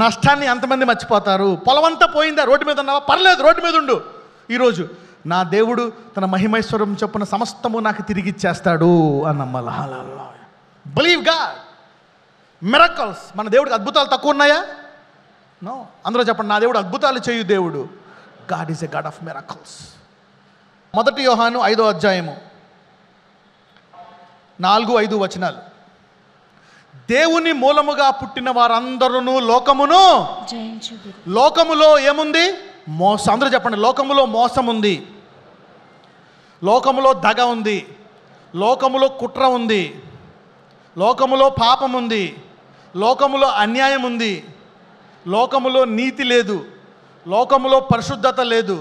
నష్టాన్ని ఎంతమంది మర్చిపోతారు? పొలమంతా పోయిందా, రోడ్డు మీద ఉన్నావా, పర్లేదు రోడ్డు మీద ఉండు. ఈరోజు నా దేవుడు తన మహిమైశ్వరం చొప్పున సమస్తము నాకు తిరిగి ఇచ్చేస్తాడు అని నమ్మాలి. Believe God. మిరకల్స్. మన దేవుడికి అద్భుతాలు తక్కువ ఉన్నాయా? నో. అందరూ చెప్పండి, నా దేవుడు అద్భుతాలు చేయు దేవుడు. God is a God of miracles. 1 యోహాను 5వ అధ్యాయము 4-5 వచనాలు. దేవుని మూలముగా పుట్టిన వారందరూ లోకమును జయించుదురు. లోకములో ఏముంది? మోసం. అందరూ చెప్పండి, లోకములో మోసం ఉంది, లోకములో దగ ఉంది, లోకములో కుట్ర ఉంది, లోకములో పాపం ఉంది, లోకములో అన్యాయం ఉంది, లోకములో నీతి లేదు, లోకములో పరిశుద్ధత లేదు,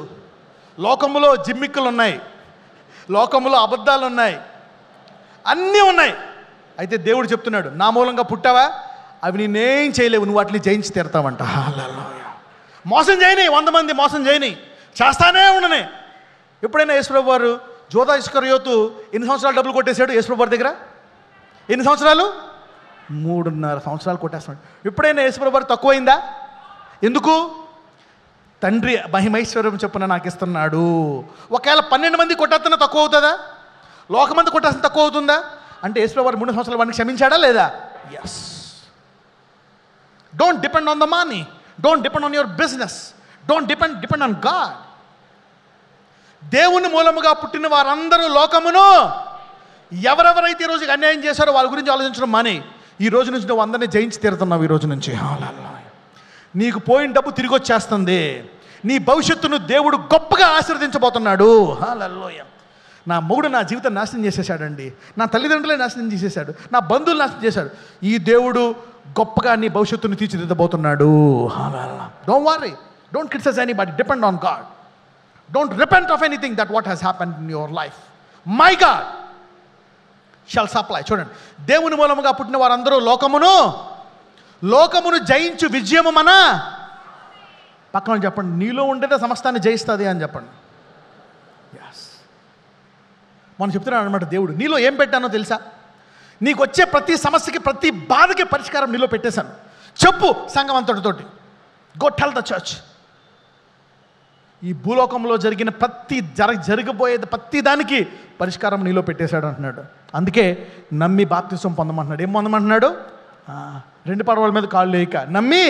లోకములో జిమ్మిక్కులు ఉన్నాయి, లోకములో అబద్ధాలు ఉన్నాయి, అన్నీ ఉన్నాయి. అయితే దేవుడు చెప్తున్నాడు, నా మూలంగా పుట్టావా, అవి నేనేం చేయలేవు, నువ్వు వాటిని జయించి తీరుతావంట. హల్లెలూయా. మోసం చేయని, 100 మంది మోసం చేయని, చేస్తానే ఉండని. ఎప్పుడైనా యేసుప్రభు వారు జోదా ఇస్కరియోతు ఎన్ని సంవత్సరాలు డబ్బులు కొట్టేశాడు యేసుప్రభు వారి దగ్గర? ఎన్ని సంవత్సరాలు? 3.5 సంవత్సరాలు కొట్టేస్తున్నాడు. ఎప్పుడైనా యేసుప్రభు వారు తక్కువైందా? ఎందుకు? తండ్రి మహిమైశ్వర్యం చొప్పున నాకు ఇస్తున్నాడు. ఒకవేళ 12 మంది కొట్టేస్తున్నా తక్కువ అవుతుందా? లోకమంది కొట్టేస్తున్న తక్కువ అవుతుందా? అంటే యేసుప్రభు వారు 3 సంవత్సరాలు వాడిని క్షమించాడా లేదా? Yes. Don't depend on the money, don't depend on your business, don't depend on God. దేవుని మూలముగా పుట్టిన వారందరూ లోకమును, ఎవరెవరైతే ఈ రోజుకి అన్యాయం చేశారో వాళ్ళ గురించి ఆలోచించడం మాని, ఈ రోజు నుంచి నువ్వు అందరినీ జయించి తీరుతున్నావు. ఈ రోజు నుంచి నీకు పోయిన డబ్బు తిరిగి వచ్చేస్తుంది. నీ భవిష్యత్తును దేవుడు గొప్పగా ఆశీర్వదించబోతున్నాడు. హల్లెలూయా. నా మొగుడు నా జీవితం నాశనం చేసేసాడండి, నా తల్లిదండ్రులే నాశనం చేసేసాడు, నా బంధువులు నాశనం చేశాడు. ఈ దేవుడు గొప్పగా నీ భవిష్యత్తును తీర్చిదిద్దబోతున్నాడు. Don't worry, don't criticise anybody, depend on God. Don't repent of anything that what has happened in your life. My God shall supply. చూడండి, దేవుని మూలముగా పుట్టిన వారందరూ లోకమును జయించు విజయము మన. పక్కన చెప్పండి, నీలో ఉండేదే సమస్తాన్ని జయిస్తుంది అని చెప్పండి. ఎస్. మనం చెప్తున్నాడు అనమాట దేవుడు, నీలో ఏం పెట్టానో తెలుసా? నీకు వచ్చే ప్రతి సమస్యకి, ప్రతి బాధకి పరిష్కారం నీలో పెట్టేశాను. చెప్పు సంఘం అంతటితోటి. Go tell the church. ఈ భూలోకంలో జరిగిన జరగబోయేది ప్రతి దానికి పరిష్కారం నీలో పెట్టేశాడు అంటున్నాడు. అందుకే నమ్మి బాప్తిసం పొందమంటున్నాడు. ఏం పొందమంటున్నాడు? 2 పడవల మీద కాళ్ళు లేక నమ్మి,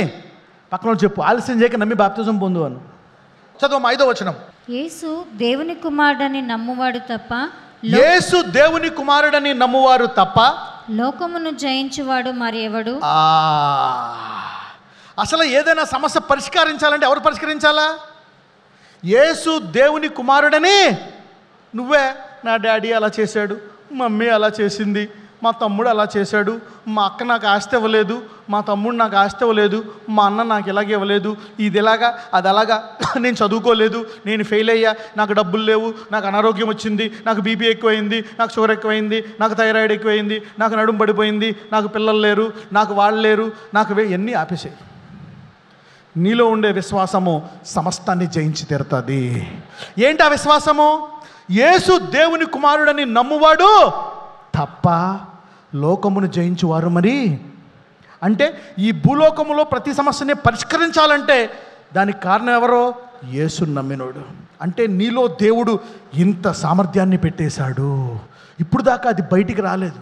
పక్కన చెప్పు, ఆలస్యం చేయక నమ్మి బాప్తిసం పొందు అని. చదువు 5వ వచనం. యేసు దేవుని కుమారుడని నమ్మువాడు తప్ప, యేసు దేవుని కుమారుడని నమ్మువారు తప్ప లోకమును జయించువాడు మరి ఎవడు? అసలు ఏదైనా సమస్య పరిష్కరించాలంటే ఎవరు పరిష్కరించాలా? యేసు దేవుని కుమారుడని. నువ్వే నా డాడీ అలా చేశాడు, మమ్మీ అలా చేసింది, మా తమ్ముడు అలా చేశాడు, మా అక్క నాకు ఆస్తి ఇవ్వలేదు, మా తమ్ముడు నాకు ఆస్తి ఇవ్వలేదు, మా అన్న నాకు ఇలాగే ఇవ్వలేదు, ఇది ఇలాగా అది అలాగా, నేను చదువుకోలేదు, నేను ఫెయిల్ అయ్యా, నాకు డబ్బులు లేవు, నాకు అనారోగ్యం వచ్చింది, నాకు బీపీ ఎక్కువైంది, నాకు షుగర్ ఎక్కువైంది, నాకు థైరాయిడ్ ఎక్కువైంది, నాకు నడుము పడిపోయింది, నాకు పిల్లలు లేరు, నాకు వాళ్ళు లేరు, నాకు ఎన్ని ఆపేసాయి. నీలో ఉండే విశ్వాసము సమస్తాన్ని జయించి తీరుతుంది. ఏంటి ఆ విశ్వాసము? యేసు దేవుని కుమారుడని నమ్మువాడు తప్ప లోకమును జయించువారు మరి. అంటే ఈ భూలోకములో ప్రతి సమస్యని పరిష్కరించాలంటే దానికి కారణం ఎవరో? యేసు నమ్మినోడు. అంటే నీలో దేవుడు ఇంత సామర్థ్యాన్ని పెట్టేశాడు. ఇప్పుడు దాకా అది బయటికి రాలేదు.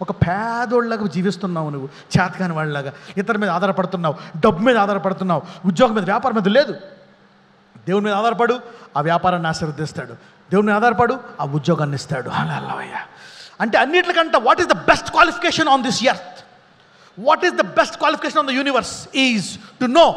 ఒక పేదోళ్ళలాగా జీవిస్తున్నావు నువ్వు, చేతకాని వాళ్ళలాగా. ఇతరుల మీద ఆధారపడుతున్నావు, డబ్బు మీద ఆధారపడుతున్నావు, ఉద్యోగం మీద, వ్యాపారం మీద లేదు. దేవుని మీద ఆధారపడు, ఆ వ్యాపారాన్ని ఆశీర్వదిస్తాడు. దేవుని మీద ఆధారపడు, ఆ ఉద్యోగాన్ని ఇస్తాడు. హల్లెలూయా. అంటే అన్నిటికంటే what is the best qualification on this earth, what is the best qualification on the universe is to know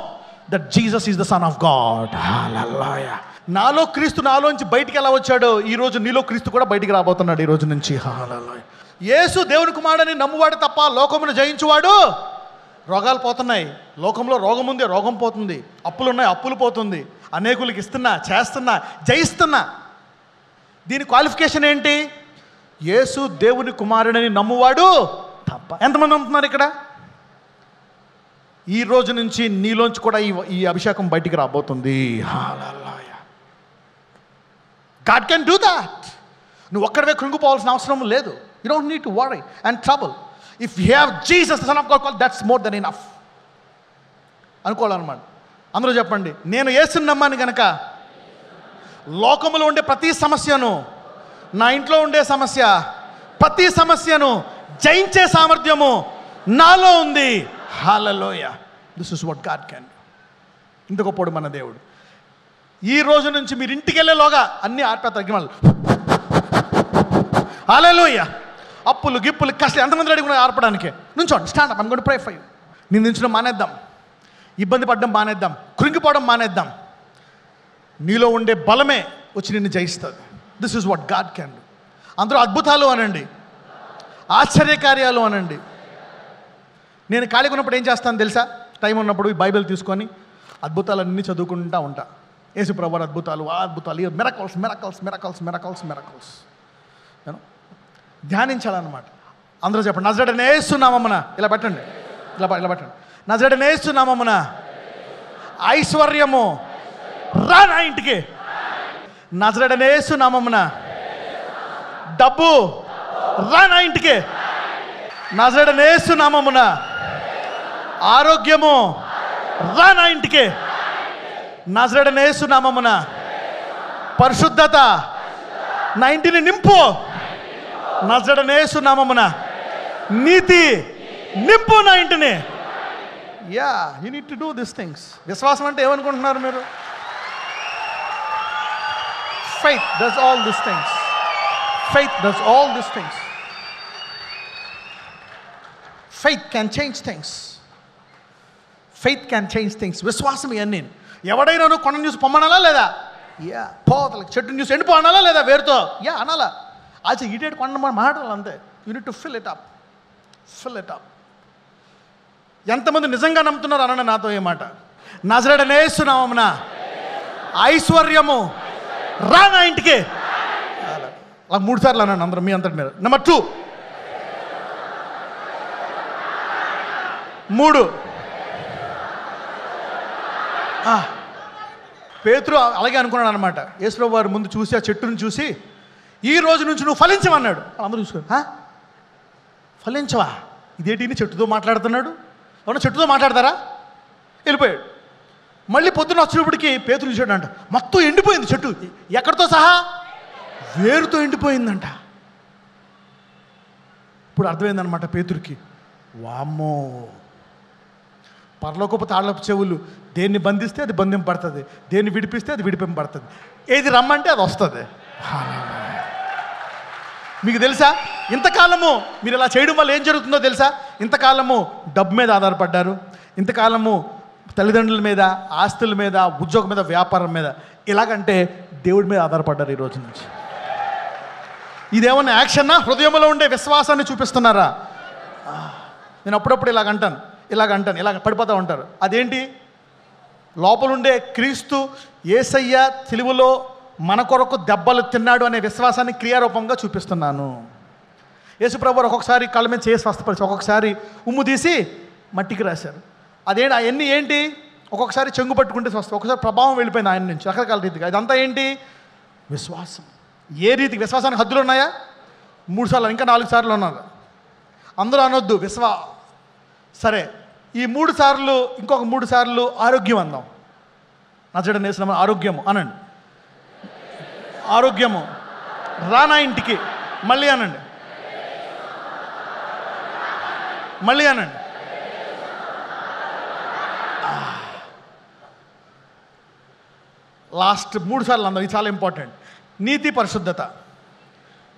that Jesus is the son of God. Hallelujah. నాలో క్రీస్తు నాలోంచి బయటికి ఎలా వచ్చాడో ఈరోజు నీలో క్రీస్తు కూడా బయటికి రాబోతున్నాడు ఈ రోజు నుంచి. హల్లెలూయా. యేసు దేవుని కుమారుడని నమ్మువాడు తప్ప లోకమును జయించువాడు. రోగాలు పోతున్నాయి, లోకంలో రోగం ఉంది, రోగం పోతుంది. అప్పులు ఉన్నాయి, అప్పులు పోతుంది. అనేకులకి ఇస్తున్నా, చేస్తున్నా, జయిస్తున్నా. దీని క్వాలిఫికేషన్ ఏంటి? యేసు దేవుని కుమారుడని నమ్మువాడు తప్ప. ఎంతమంది నమ్ముతున్నారు ఇక్కడ? ఈ రోజు నుంచి నీలోంచి కూడా ఈ అభిషేకం బయటికి రాబోతుంది. Hallelujah. God can do that. నువ్వు ఒక్కడవే కృంగిపోవాల్సిన అవసరం లేదు. You don't need to worry and trouble. If you have Jesus, the Son of God, that's more than enough. అనుకోవాలన్నమాట. అందరూ చెప్పండి, నేను యేసుని నమ్మాను కనుక లోకములో ఉండే ప్రతి సమస్యను, నా ఇంట్లో ఉండే సమస్య, ప్రతి సమస్యను జయించే సామర్థ్యము నాలో ఉంది. Hallelujah. This is what God can. ఇంత గొప్పడు మన దేవుడు. ఈ రోజు నుంచి మీరు ఇంటికి వెళ్ళేలోగా అన్ని ఆత్మ తగ్గిమలు. హల్లెలూయా. అప్పులు గిప్పులు కష్టం ఎంతమంది రెడీ కూడా ఆర్పడానికి? నుంచోండి, stand up, I'm going to pray for you. నిందించడం మానేద్దాం, ఇబ్బంది పడడం మానేద్దాం, కృంగిపోవడం మానేద్దాం. నీలో ఉండే బలమే వచ్చి నిన్ను జయిస్తుంది. This is what God can do. అందరూ అద్భుతాలు అనండి, ఆశ్చర్యకార్యాలు అనండి. నేను ఖాళీగా ఉన్నప్పుడు ఏం చేస్తాను తెలుసా? టైం ఉన్నప్పుడు ఈ బైబిల్ తీసుకొని అద్భుతాలన్నీ చదువుకుంటూ ఉంటా. యేసు ప్రభువు అద్భుతాలు, ఆ అద్భుతాలు, miracles miracles miracles miracles miracles ధ్యానించాలన్నమాట. అందరూ చెప్పండి, నజరేయుడైన యేసు నామమున, ఇలా పెట్టండి, ఇలా పెట్టండి, నజరేయుడైన యేసు నామమున ఐశ్వర్యము రా నా ఇంటికి. నజరేయుడైన యేసు నామమున డబ్బు రా నా ఇంటికి. నజరేయుడైన యేసు నామమున ఆరోగ్యము రా నా ఇంటికి. నజరేయుడైన యేసు నామమున పరిశుద్ధత నా ఇంటిని నింపు. నజరేయుడైన యేసు నామమున నీతి నింపు నా ఇంటిని. Yeah, you need to do this things. విశ్వాసం అంటే ఏమనుకుంటున్నారు మీరు? Faith does all this things. Faith does all this things. Faith can change things. Faith can change things. విశ్వాసం ఇవన్నీ. ఎవడైనా నువ్వు కొండను చూసి పొమ్మనాలా లేదా? యా. పోతలకి చెట్టుని చూసి ఎండిపో అనాలా లేదా? వేరుతో యా అనాలా? అది ఈటేడు కొండ మనం మాట్లాడాలి అంతే. You need to fill it up, fill it up. ఎంతమంది నిజంగా నమ్ముతున్నారు అనండి నాతో ఏ మాట. నజరేయుడైన యేసు నామమున ఐశ్వర్యము రా నా ఇంటికి. అలా 3 సార్లు అనండి అందరూ మీ అంతటి మీద. నెంబర్ 2, 3. పేతురు అలాగే అనుకున్నాడు అనమాట. యేసు వారి ముందు చూసి ఆ చెట్టును చూసి, ఈ రోజు నుంచి నువ్వు ఫలించమన్నాడు. అందరూ చూసుకో, ఫలించవా? ఇదేంటి చెట్టుతో మాట్లాడుతున్నాడు? అవునా, చెట్టుతో మాట్లాడతారా? వెళ్ళిపోయాడు. మళ్ళీ పొద్దున్న వచ్చినప్పటికి పేతురు చూసాడంట, మొత్తం ఎండిపోయింది చెట్టు. ఎక్కడితో సహా? వేరుతో ఎండిపోయిందంట. ఇప్పుడు అర్థమైందనమాట పేతురికి, వామ్మో, పరలోకపు తాళపు చెవులు దేన్ని బంధిస్తే అది బంధింపబడుతుంది, దేన్ని విడిపిస్తే అది విడిపింపబడుతుంది, ఏది రమ్మంటే అది వస్తుంది. మీకు తెలుసా ఇంతకాలము మీరు ఇలా చేయడం వల్ల ఏం జరుగుతుందో తెలుసా? ఇంతకాలము డబ్బు మీద ఆధారపడ్డారు, ఇంతకాలము తల్లిదండ్రుల మీద, ఆస్తుల మీద, ఉద్యోగం మీద, వ్యాపారం మీద. ఇలాగంటే దేవుడి మీద ఆధారపడ్డారు ఈ రోజు నుంచి. ఇదేమన్నా యాక్షన్నా? హృదయంలో ఉండే విశ్వాసాన్ని చూపిస్తున్నారా? నేను అప్పుడప్పుడు ఇలాగంటాను, ఇలాగ పడిపోతూ ఉంటారు. అదేంటి? లోపలుండే క్రీస్తు యేసయ్య సిలువలో మన కొరకు దెబ్బలు తిన్నాడు అనే విశ్వాసాన్ని క్రియారూపంగా చూపిస్తున్నాను. యేసుప్రభువు ఒక్కొక్కసారి కళ్ళ మీద చేసి స్వస్థపరిచి, ఒక్కొక్కసారి ఉమ్ము తీసి మట్టికి రాశారు. అదేంటి? అవన్నీ ఏంటి? ఒక్కొక్కసారి చెంగు పట్టుకుంటే స్వస్థ, ఒక్కొక్కసారి ప్రభావం వెళ్ళిపోయింది ఆయన నుంచి రకరకాల రీతిగా. ఇదంతా ఏంటి? విశ్వాసం. ఏ రీతికి? విశ్వాసానికి హద్దులు ఉన్నాయా? 3 సార్లు, ఇంకా 4 సార్లు ఉన్నారు. అందరూ అనొద్దు సరే, ఈ 3 సార్లు, ఇంకొక 3 సార్లు ఆరోగ్యం అందాం. నజరేయుడైన యేసు నామమున ఆరోగ్యము అనండి. ఆరోగ్యము రానా ఇంటికి. మళ్ళీ అనండి, మళ్ళీ అనండి. లాస్ట్ 3 సార్లు అందాం. ఇది చాలా ఇంపార్టెంట్. నీతి పరిశుద్ధత.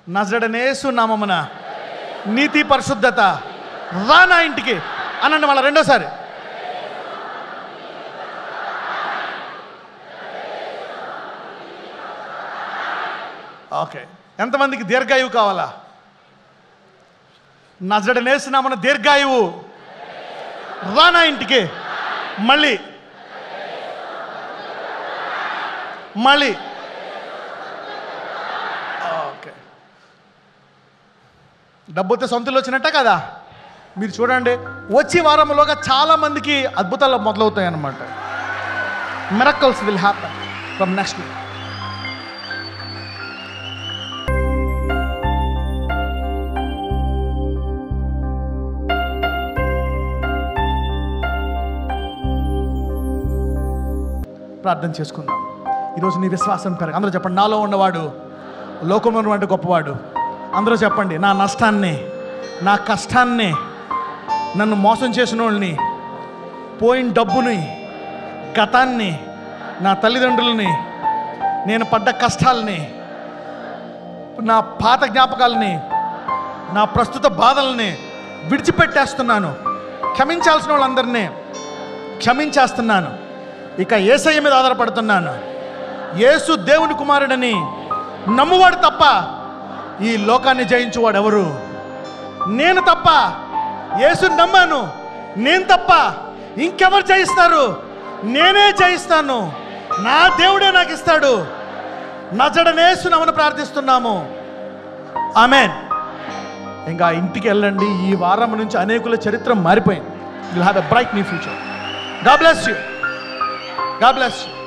నజరేయుడైన యేసు నామమున నీతి పరిశుద్ధత రానా ఇంటికి అనండి. మళ్ళీ రెండోసారి. ఓకే, ఎంతమందికి దీర్ఘాయువు కావాలా? నజరేయుడైన యేసు నామమున దీర్ఘాయువు రానా ఇంటికి. మళ్ళీ ఓకే. డబ్బు వస్తే సొంతలు వచ్చినట్ట కదా. మీరు చూడండి, వచ్చే వారంలోగా చాలామందికి అద్భుతాలు మొదలవుతాయి అన్నమాట. Miracles will happen from next week. ప్రార్థన చేసుకుందాం. ఈరోజు నీ విశ్వాసం పెరగ. అందరూ చెప్పండి, నాలో ఉన్నవాడు లోకంలో ఉన్నవాడు గొప్పవాడు. అందరూ చెప్పండి, నా నష్టాన్ని, నా కష్టాన్ని, నన్ను మోసం చేసిన వాళ్ళని, పోయిన డబ్బుని, గతాన్ని, నా తల్లిదండ్రులని, నేను పడ్డ కష్టాలని, నా పాత జ్ఞాపకాలని నా ప్రస్తుత బాధల్ని విడిచిపెట్టేస్తున్నాను. క్షమించాల్సిన వాళ్ళందరినీ క్షమించేస్తున్నాను. ఇక యేసయ్య మీద ఆధారపడుతున్నాను. యేసు దేవుని కుమారుడని నమ్మువాడు తప్ప ఈ లోకాన్ని జయించువాడు ఎవరు? నేను తప్ప. యేసుని నమ్మాను, నేను తప్ప ఇంకెవరు జయిస్తారు? నేనే జయిస్తాను. నా దేవుడే నాకు ఇస్తాడు. నజరేయుడైన యేసునామమున ప్రార్థిస్తున్నాము. ఆమేన్. ఇంకా ఇంటికి వెళ్ళండి. ఈ వారం నుంచి అనేకుల చరిత్ర మారిపోయింది. You have a bright new future. God bless you. God bless you.